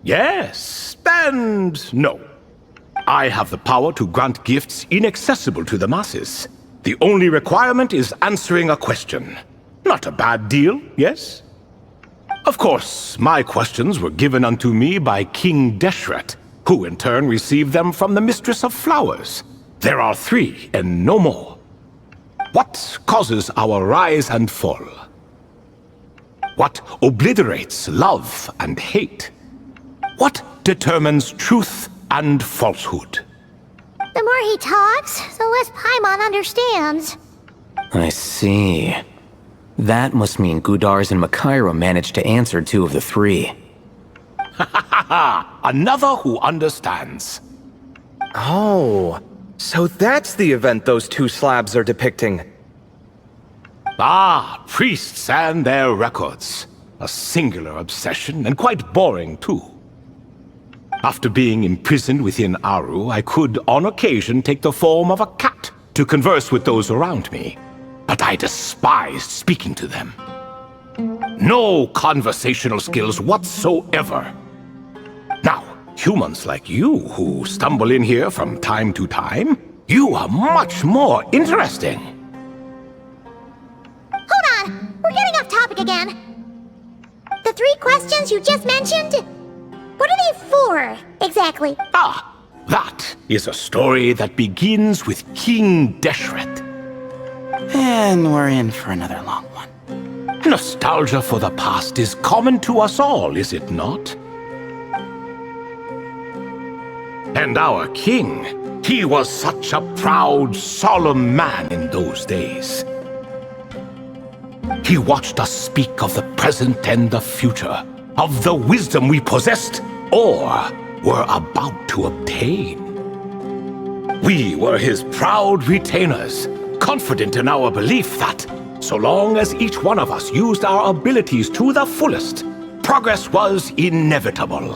Yes, and no. I have the power to grant gifts inaccessible to the masses. The only requirement is answering a question. Not a bad deal, yes? Of course, my questions were given unto me by King Deshret, who in turn received them from the Mistress of Flowers. There are 3 and no more. What causes our rise and fall? What obliterates love and hate? What determines truth and falsehood? The more he talks, the less Paimon understands. I see. That must mean Gudars and Makaira managed to answer 2 of the 3. Another who understands. Oh, so that's the event those 2 slabs are depicting. Ah, priests and their records. A singular obsession, and quite boring too. After being imprisoned within Aru, I could, on occasion, take the form of a cat to converse with those around me. But I despised speaking to them. No conversational skills whatsoever. Now, humans like you who stumble in here from time to time, you are much more interesting. Hold on! We're getting off topic again. The 3 questions you just mentioned? What are they for, exactly? Ah, that is a story that begins with King Deshret. And we're in for another long one. Nostalgia for the past is common to us all, is it not? And our king, he was such a proud, solemn man in those days. He watched us speak of the present and the future, of the wisdom we possessed or were about to obtain. We were his proud retainers, confident in our belief that, so long as each one of us used our abilities to the fullest, progress was inevitable.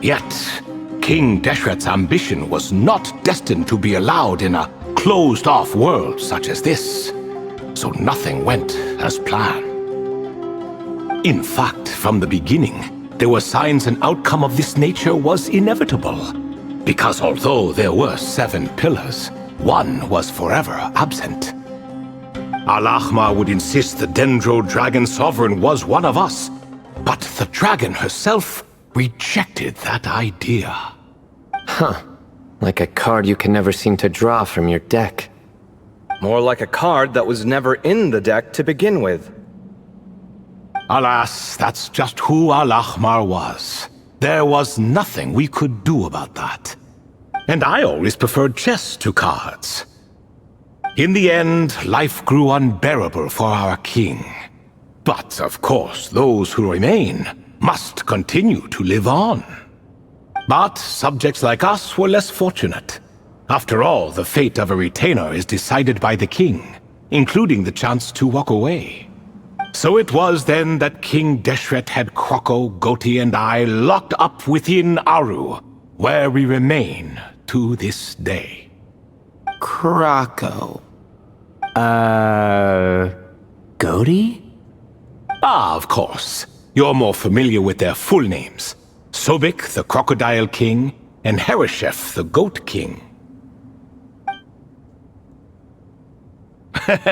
Yet, King Deshret's ambition was not destined to be allowed in a closed-off world such as this, so nothing went as planned. In fact, from the beginning, there were signs an outcome of this nature was inevitable, because although there were 7 pillars, one was forever absent. Al-Ahmar would insist the Dendro Dragon Sovereign was one of us, but the dragon herself rejected that idea. Huh. Like a card you can never seem to draw from your deck. More like a card that was never in the deck to begin with. Alas, that's just who Al-Ahmar was. There was nothing we could do about that. And I always preferred chess to cards. In the end, life grew unbearable for our king. But, of course, those who remain must continue to live on. But subjects like us were less fortunate. After all, the fate of a retainer is decided by the king, including the chance to walk away. So it was then that King Deshret had Kroko, Goti, and I locked up within Aru, where we remain to this day. Kroko. Goti? Ah, of course. You're more familiar with their full names. Sobek, the Crocodile King, and Hereshef, the Goat King.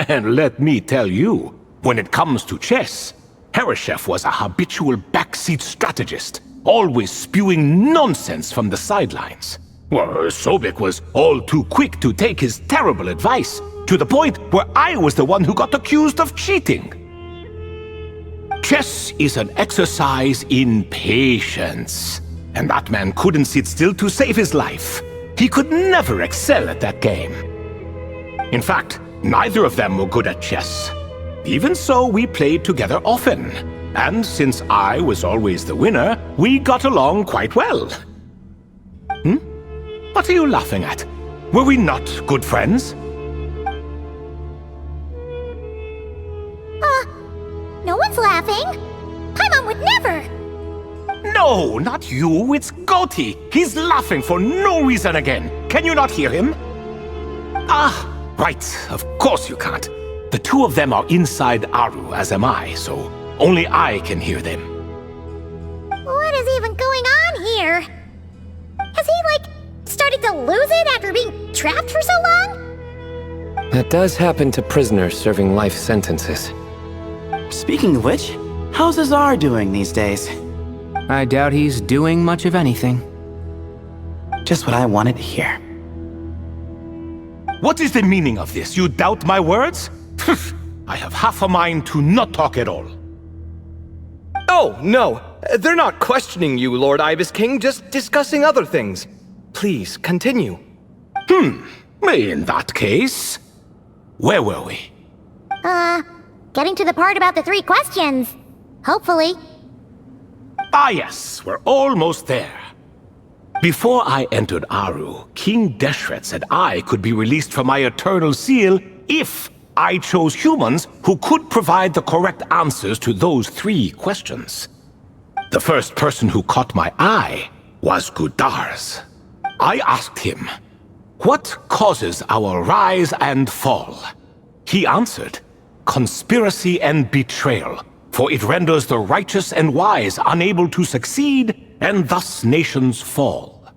And let me tell you, when it comes to chess, Hereshef was a habitual backseat strategist, always spewing nonsense from the sidelines. Well, Sobek was all too quick to take his terrible advice, to the point where I was the one who got accused of cheating. Chess is an exercise in patience, and that man couldn't sit still to save his life. He could never excel at that game. In fact, neither of them were good at chess. Even so, we played together often, and since I was always the winner, we got along quite well. What are you laughing at? Were we not good friends? No one's laughing. Paimon would never. No, not you, it's Goti. He's laughing for no reason again. Can you not hear him? Ah, right, of course you can't. The two of them are inside Aru, as am I, so only I can hear them. What is even going on here? Has he, started to lose it after being trapped for so long? That does happen to prisoners serving life sentences. Speaking of which, how's Azar doing these days? I doubt he's doing much of anything. Just what I wanted to hear. What is the meaning of this? You doubt my words? I have half a mind to not talk at all. Oh, no. They're not questioning you, Lord Ibis King, just discussing other things. Please, continue. In that case, where were we? Getting to the part about the 3 questions. Hopefully. Ah yes, we're almost there. Before I entered Aru, King Deshret said I could be released from my eternal seal if I chose humans who could provide the correct answers to those 3 questions. The first person who caught my eye was Gudars. I asked him, what causes our rise and fall? He answered, conspiracy and betrayal, for it renders the righteous and wise unable to succeed, and thus nations fall.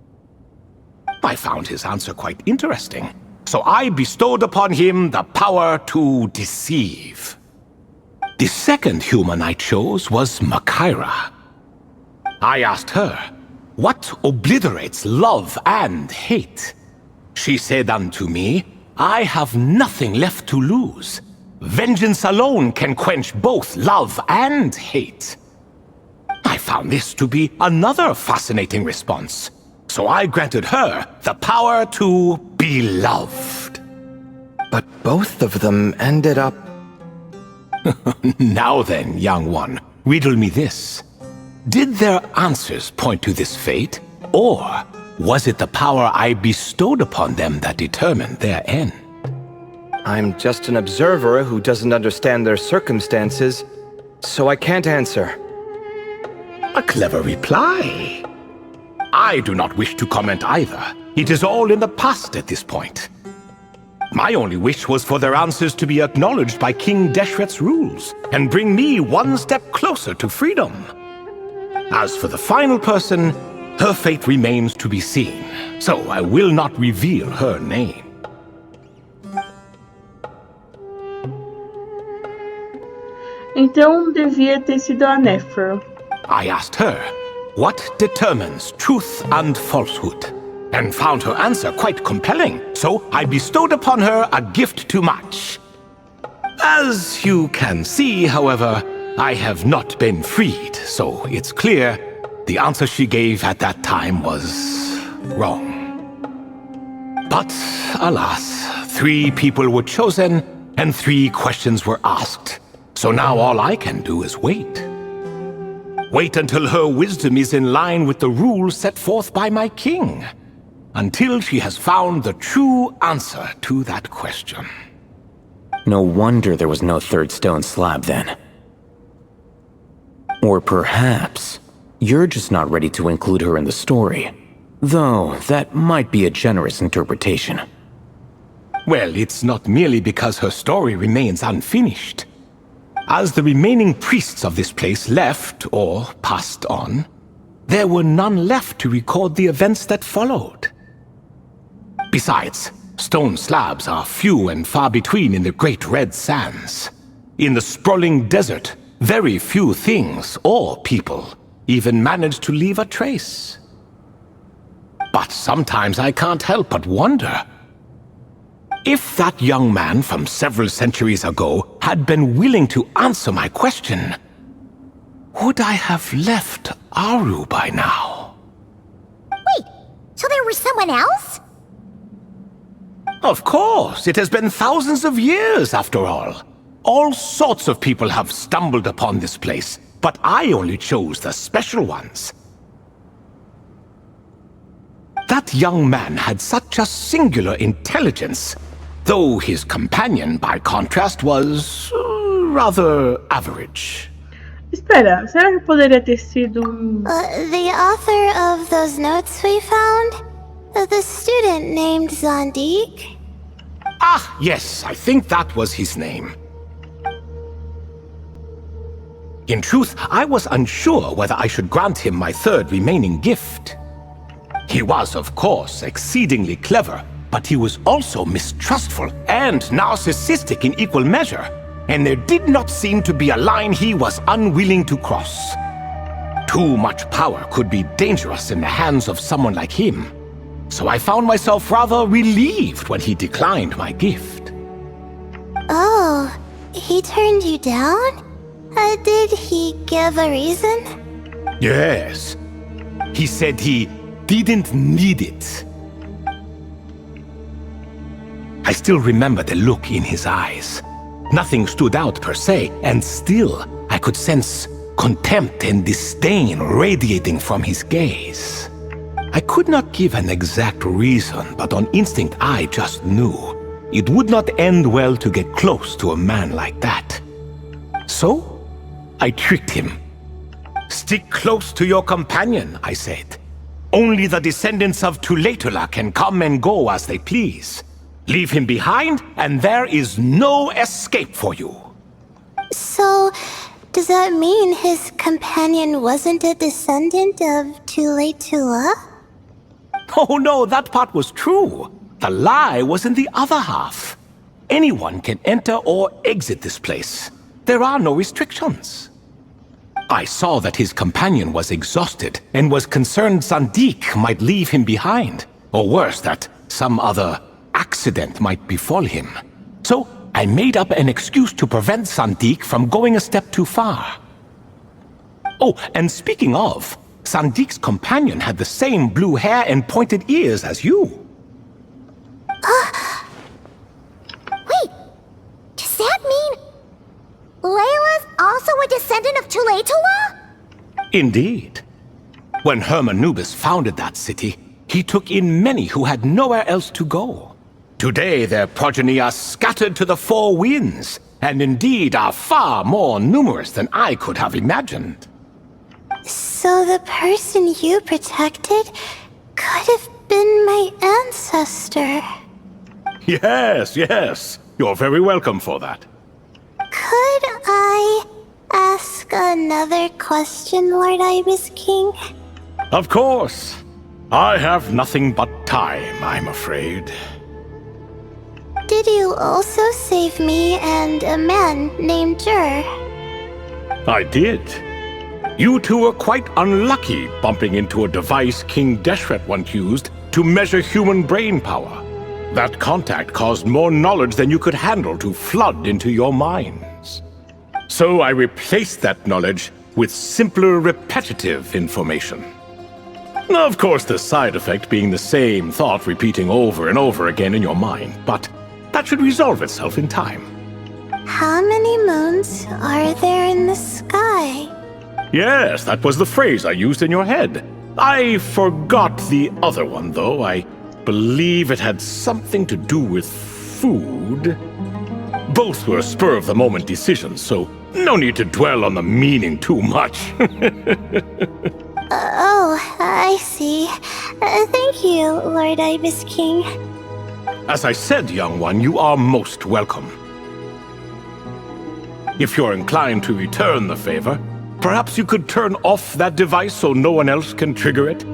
I found his answer quite interesting, so I bestowed upon him the power to deceive. The second human I chose was Makaira. I asked her, what obliterates love and hate? She said unto me, I have nothing left to lose. Vengeance alone can quench both love and hate. I found this to be another fascinating response, so I granted her the power to be loved. But both of them ended up... Now then, young one, riddle me this. Did their answers point to this fate, or was it the power I bestowed upon them that determined their end? I'm just an observer who doesn't understand their circumstances, so I can't answer. A clever reply. I do not wish to comment either. It is all in the past at this point. My only wish was for their answers to be acknowledged by King Deshret's rules, and bring me one step closer to freedom. As for the final person, her fate remains to be seen, so I will not reveal her name. Então devia ter sido a Nefer. I asked her, what determines truth and falsehood? And found her answer quite compelling, so I bestowed upon her a gift to match. As you can see, however, I have not been freed, so it's clear the answer she gave at that time was wrong. But, alas, 3 people were chosen, and 3 questions were asked. So now all I can do is wait. Wait until her wisdom is in line with the rules set forth by my king. Until she has found the true answer to that question. No wonder there was no third stone slab then. Or perhaps you're just not ready to include her in the story. Though that might be a generous interpretation. Well, it's not merely because her story remains unfinished. As the remaining priests of this place left, or passed on, there were none left to record the events that followed. Besides, stone slabs are few and far between in the Great Red Sands. In the sprawling desert, very few things or people even manage to leave a trace. But sometimes I can't help but wonder. If that young man from several centuries ago had been willing to answer my question, would I have left Aru by now? Wait, so there was someone else? Of course, it has been thousands of years after all. All sorts of people have stumbled upon this place, but I only chose the special ones. That young man had such a singular intelligence, though his companion, by contrast, was rather average. Espera, será que poderia ter sido The author of those notes we found? The student named Zandik? Ah, yes, I think that was his name. In truth, I was unsure whether I should grant him my third remaining gift. He was, of course, exceedingly clever, but he was also mistrustful and narcissistic in equal measure, and there did not seem to be a line he was unwilling to cross. Too much power could be dangerous in the hands of someone like him, so I found myself rather relieved when he declined my gift. Oh, he turned you down? Did he give a reason? Yes. He said he didn't need it. I still remember the look in his eyes. Nothing stood out per se, and still I could sense contempt and disdain radiating from his gaze. I could not give an exact reason, but on instinct I just knew it would not end well to get close to a man like that. So, I tricked him. Stick close to your companion, I said. Only the descendants of Tulatula can come and go as they please. Leave him behind, and there is no escape for you. So, does that mean his companion wasn't a descendant of Tulatula? Oh no, that part was true. The lie was in the other half. Anyone can enter or exit this place. There are no restrictions. I saw that his companion was exhausted and was concerned Zandik might leave him behind, or worse, that some other accident might befall him. So I made up an excuse to prevent Zandik from going a step too far. Oh, and speaking of, Sandik's companion had the same blue hair and pointed ears as you. Wait, does that mean Layla's also a descendant of Tulatula? Indeed. When Hermanubis founded that city, he took in many who had nowhere else to go. Today, their progeny are scattered to the four winds, and indeed are far more numerous than I could have imagined. So the person you protected could have been my ancestor. Yes, yes. You're very welcome for that. Could I ask another question, Lord Ibis King? Of course. I have nothing but time, I'm afraid. Did you also save me and a man named Jur? I did. You two were quite unlucky bumping into a device King Deshret once used to measure human brain power. That contact caused more knowledge than you could handle to flood into your minds. So I replaced that knowledge with simpler, repetitive information. Of course, the side effect being the same thought repeating over and over again in your mind, but that should resolve itself in time. How many moons are there in the sky? Yes, that was the phrase I used in your head. I forgot the other one, though. I believe it had something to do with food. Both were spur-of-the-moment decisions, so no need to dwell on the meaning too much. Oh, I see. Thank you, Lord Ibis King. As I said, young one, you are most welcome. If you're inclined to return the favor, perhaps you could turn off that device so no one else can trigger it?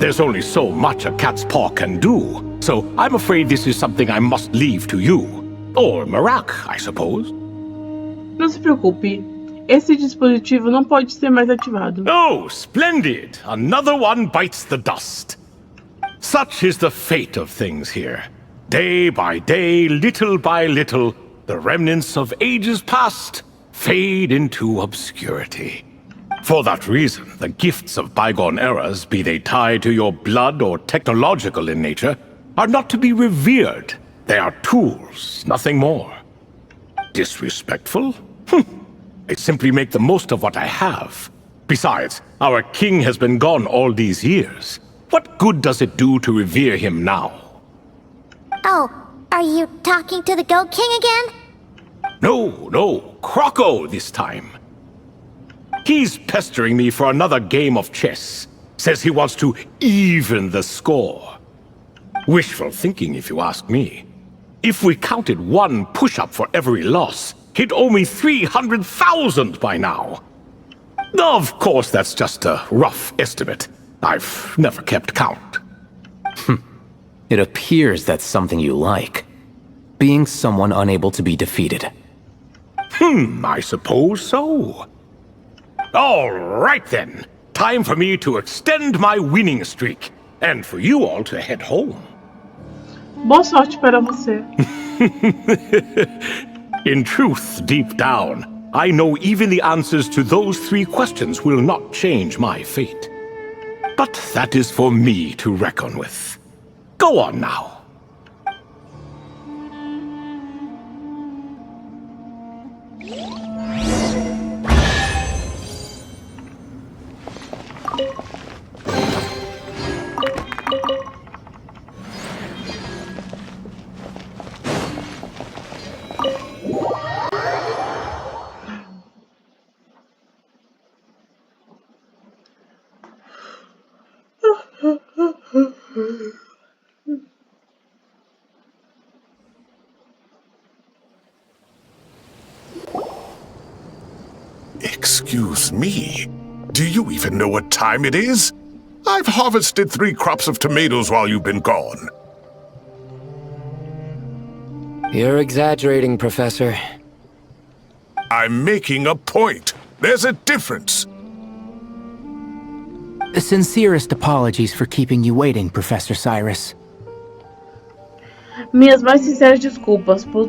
There's only so much a cat's paw can do, so I'm afraid this is something I must leave to you. Or Marak, I suppose. Não se preocupe. Esse dispositivo não pode ser mais ativado. Oh, splendid! Another one bites the dust. Such is the fate of things here. Day by day, little by little, the remnants of ages past fade into obscurity. For that reason, the gifts of bygone eras, be they tied to your blood or technological in nature, are not to be revered. They are tools, nothing more. Disrespectful? I simply make the most of what I have. Besides, our king has been gone all these years. What good does it do to revere him now? Oh, are you talking to the Goat King again? No, Croco this time. He's pestering me for another game of chess. Says he wants to even the score. Wishful thinking, if you ask me. If we counted one push-up for every loss, he'd owe me 300,000 by now. Of course, that's just a rough estimate. I've never kept count. It appears that's something you like. Being someone unable to be defeated. I suppose so. All right then. Time for me to extend my winning streak. And for you all to head home. Boa sorte para você. In truth, deep down, I know even the answers to those 3 questions will not change my fate. But that is for me to reckon with. Go on now. Excuse me, do you even know what time it is? I've harvested 3 crops of tomatoes while you've been gone. You're exaggerating, Professor. I'm making a point. There's a difference. The sincerest apologies for keeping you waiting, Professor Cyrus. Minhas mais sinceras desculpas por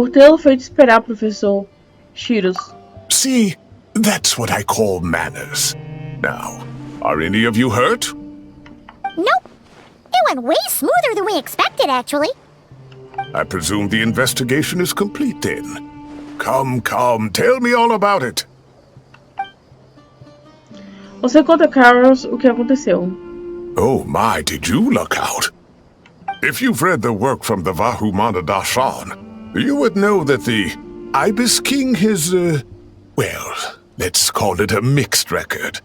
tê-lo feito esperar, professor Shiros. See, that's what I call manners. Now, are any of you hurt? Nope. It went way smoother than we expected, actually. I presume the investigation is complete then. Come, tell me all about it. Você conta a Carol o que aconteceu. Oh my, did you look out? If you've read the work from the Vahumana Dashan, you would know that the Ibis King has, well, let's call it a mixed record.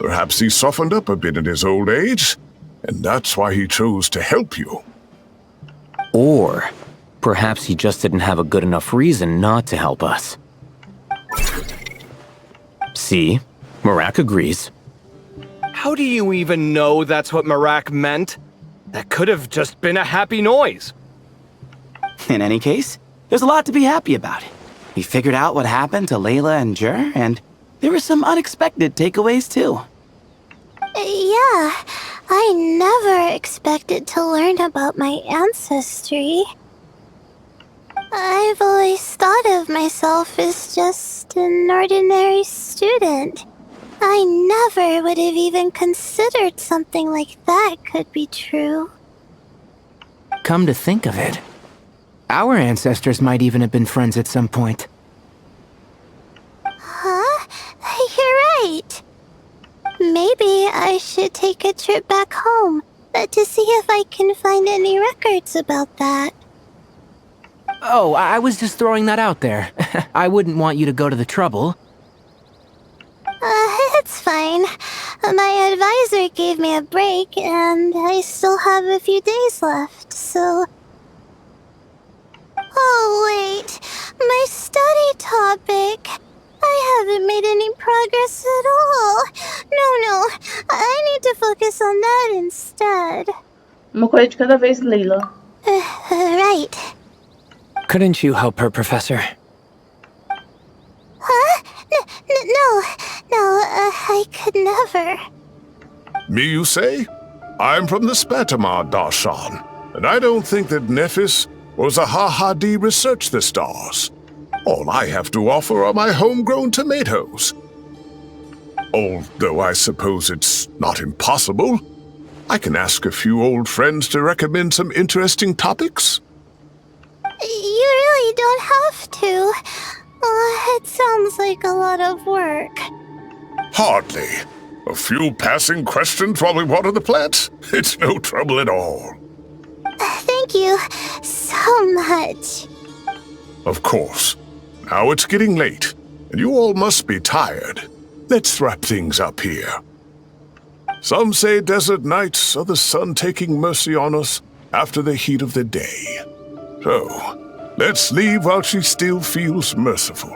Perhaps he softened up a bit in his old age, and that's why he chose to help you. Or perhaps he just didn't have a good enough reason not to help us. See? Marak agrees. How do you even know that's what Marak meant? That could have just been a happy noise. In any case, there's a lot to be happy about. We figured out what happened to Layla and Jer, and there were some unexpected takeaways too. Yeah, I never expected to learn about my ancestry. I've always thought of myself as just an ordinary student. I never would have even considered something like that could be true. Come to think of it, our ancestors might even have been friends at some point. Huh? You're right. Maybe I should take a trip back home to see if I can find any records about that. Oh, I was just throwing that out there. I wouldn't want you to go to the trouble. It's fine. My advisor gave me a break, and I still have a few days left, so... Oh, wait. My study topic. I haven't made any progress at all. No. I need to focus on that instead. Uma coisa de cada vez, Layla. Right. Couldn't you help her, Professor? Huh? No, I could never. Me, you say? I'm from the Spatamar Darshan, and I don't think that Nephis or Zahahadi researched the stars. All I have to offer are my homegrown tomatoes. Although I suppose it's not impossible, I can ask a few old friends to recommend some interesting topics. You really don't have to. It sounds like a lot of work. Hardly. A few passing questions while we water the plants? It's no trouble at all. Thank you so much. Of course. Now it's getting late, and you all must be tired. Let's wrap things up here. Some say desert nights are the sun taking mercy on us after the heat of the day. So, let's leave while she still feels merciful.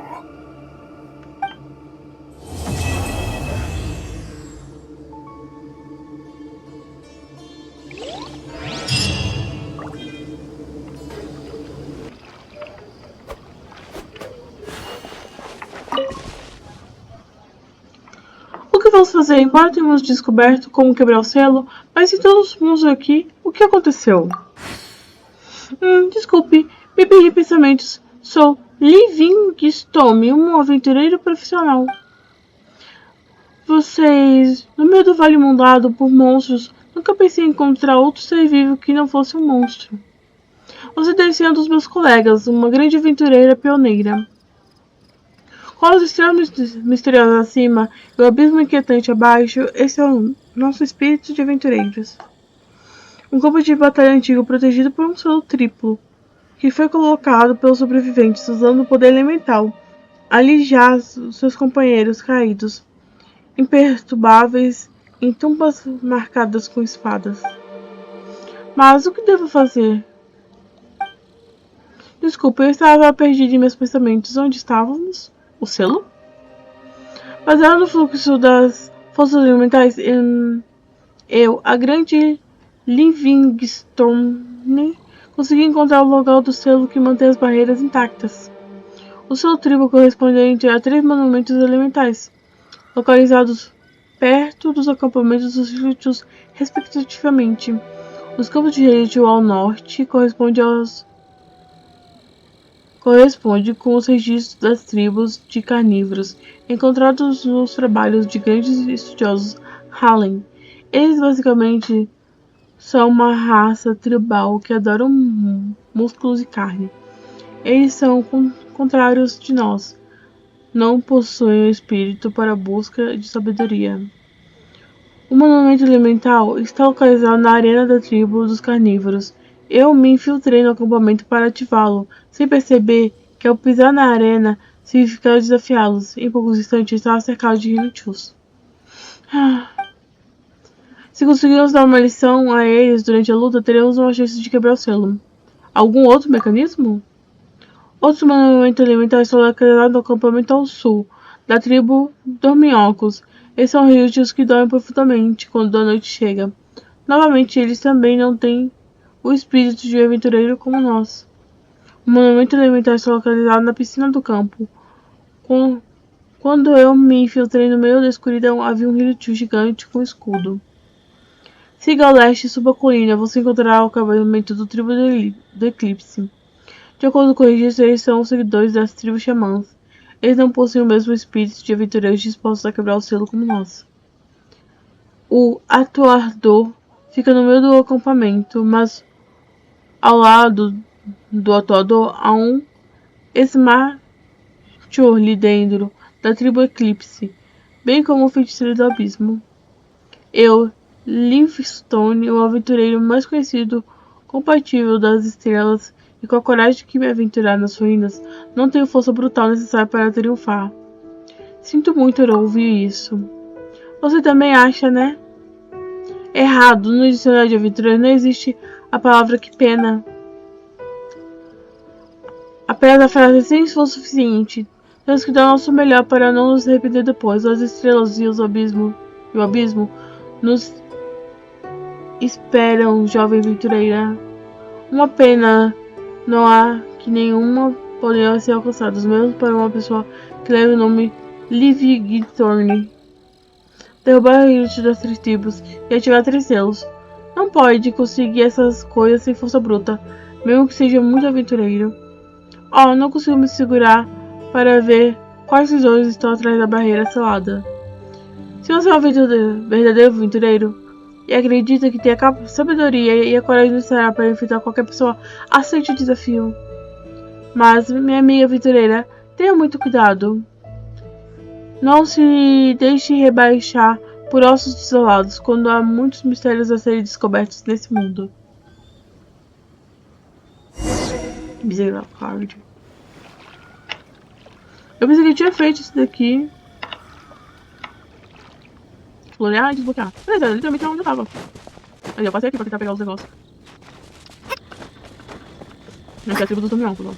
O que vamos fazer? Embora tenhamos descoberto como quebrar o selo, mas se todos vamos aqui, o que aconteceu? Desculpe, me perdi pensamentos. Sou Livingstone, um aventureiro profissional. Vocês, no meio do vale inundado por monstros, nunca pensei em encontrar outro ser vivo que não fosse um monstro. Você deve ser um dos meus colegas, uma grande aventureira pioneira. Com as estrelas misteriosas acima e o abismo inquietante abaixo, esse é o nosso espírito de aventureiros. Um campo de batalha antigo protegido por um selo triplo, que foi colocado pelos sobreviventes usando o poder elemental. Ali jaz seus companheiros caídos, imperturbáveis, em tumbas marcadas com espadas. Mas o que devo fazer? Desculpa, eu estava perdido em meus pensamentos. Onde estávamos? O selo? Baseado no fluxo das forças elementais, eu, a grande Livingstone, consegui encontrar o local do selo que mantém as barreiras intactas. O selo triplo correspondente a 3 monumentos elementais, localizados perto dos acampamentos dos ritos, respectivamente. Os campos de relíquio ao norte corresponde com os registros das tribos de carnívoros encontrados nos trabalhos de grandes estudiosos Hallen. Eles basicamente são uma raça tribal que adoram músculos e carne. Eles são contrários de nós, não possuem o espírito para a busca de sabedoria. O monumento elemental está localizado na arena da tribo dos carnívoros. Eu me infiltrei no acampamento para ativá-lo, sem perceber que ao pisar na arena significava desafiá-los. Em poucos instantes estava cercado de Rinuchus. Se conseguirmos dar uma lição a eles durante a luta, teremos uma chance de quebrar o selo. Algum outro mecanismo? Outro monumento elemental está localizado no acampamento ao sul, da tribo Dorminhocos. Esses são rios que dormem profundamente quando a noite chega. Novamente, eles também não têm o espírito de aventureiro como nós. O monumento elemental está localizado na piscina do campo. Quando eu me infiltrei no meio da escuridão, havia um rio gigante com escudo. Siga ao leste e suba a colina. Você encontrará o acampamento do tribo do Eclipse. De acordo com o registro, eles são seguidores das tribos xamãs. Eles não possuem o mesmo espírito de aventureiros dispostos a quebrar o selo como nós. O atuador fica no meio do acampamento, mas ao lado do atuador há um Smartchorlidendro da tribo Eclipse, bem como o feiticeiro do abismo. Eu, Livingstone, o aventureiro mais conhecido, compatível das estrelas e com a coragem que me aventurar nas ruínas, não tenho força brutal necessária para triunfar. Sinto muito ouvir isso. Você também acha, né? Errado, no dicionário de aventura não existe a palavra que pena. Apenas a frase sem esforço suficiente. Temos que dar o nosso melhor para não nos arrepender depois. As estrelas e o abismo nos esperam, jovem aventureira. Uma pena, não há que nenhuma poderá ser alcançada, mesmo para uma pessoa que leva o nome Livingstone. Derrubar o rio das três tribos e ativar 3 selos. Não pode conseguir essas coisas sem força bruta, mesmo que seja muito aventureiro. Oh, não consigo me segurar para ver quais tesouros estão atrás da barreira selada. Se você é um verdadeiro aventureiro e acredita que tem a sabedoria e a coragem necessária para enfrentar qualquer pessoa, aceite o desafio. Mas, minha amiga aventureira, tenha muito cuidado. Não se deixe rebaixar por ossos desolados quando há muitos mistérios a serem descobertos nesse mundo. Misericórdia. Eu pensei que eu tinha feito isso daqui. Explorar e desbloquear. Beleza, literalmente onde eu tava. Aí eu passei aqui pra tentar pegar os negócios. Não quero a tribo dos dominantes, não.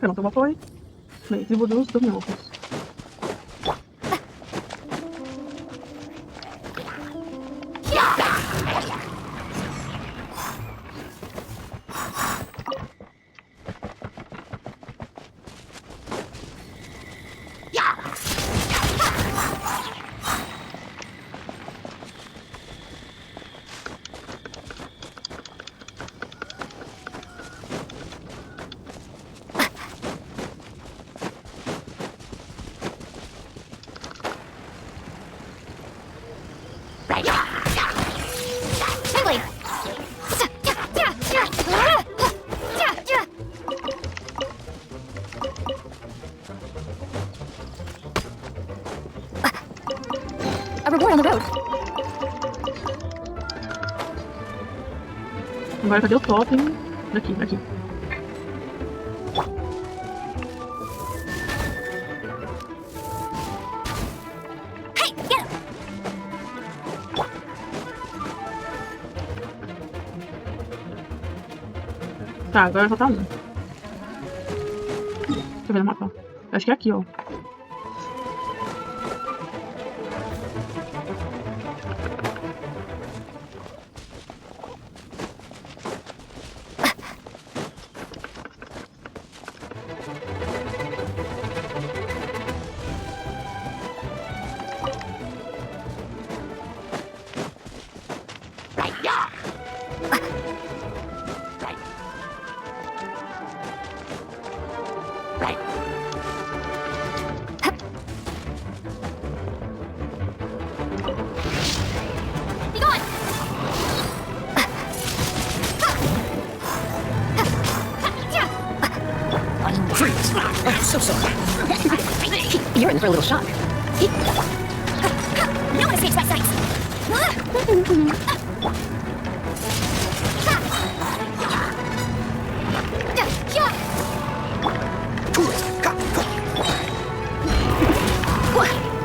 Eu não tenho uma foi. Bem, tribo dos dominantes. A reward on the road. Agora cadê o totem? Daqui. Tá, agora só tá um. Deixa eu ver no mapa. Acho que é aqui, ó. So sorry. You're in for a little shock. No one escapes my sights.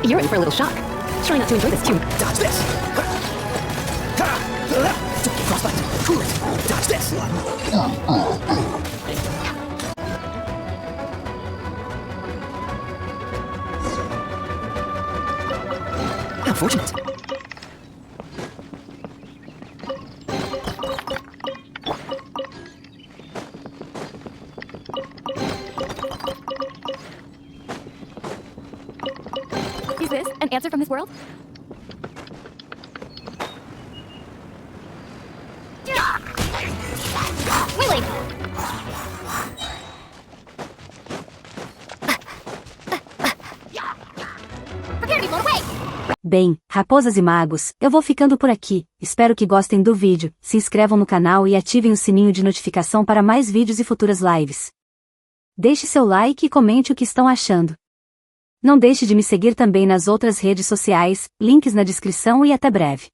You're in for a little shock. Try not to enjoy this too. Dodge this. Don't get frostbite. Cool it. Dodge this. Unfortunate. Is this an answer from this world? Really? Prepare to be blown away. Bem, raposas e magos, eu vou ficando por aqui. Espero que gostem do vídeo, se inscrevam no canal e ativem o sininho de notificação para mais vídeos e futuras lives. Deixe seu like e comente o que estão achando. Não deixe de me seguir também nas outras redes sociais, links na descrição e até breve.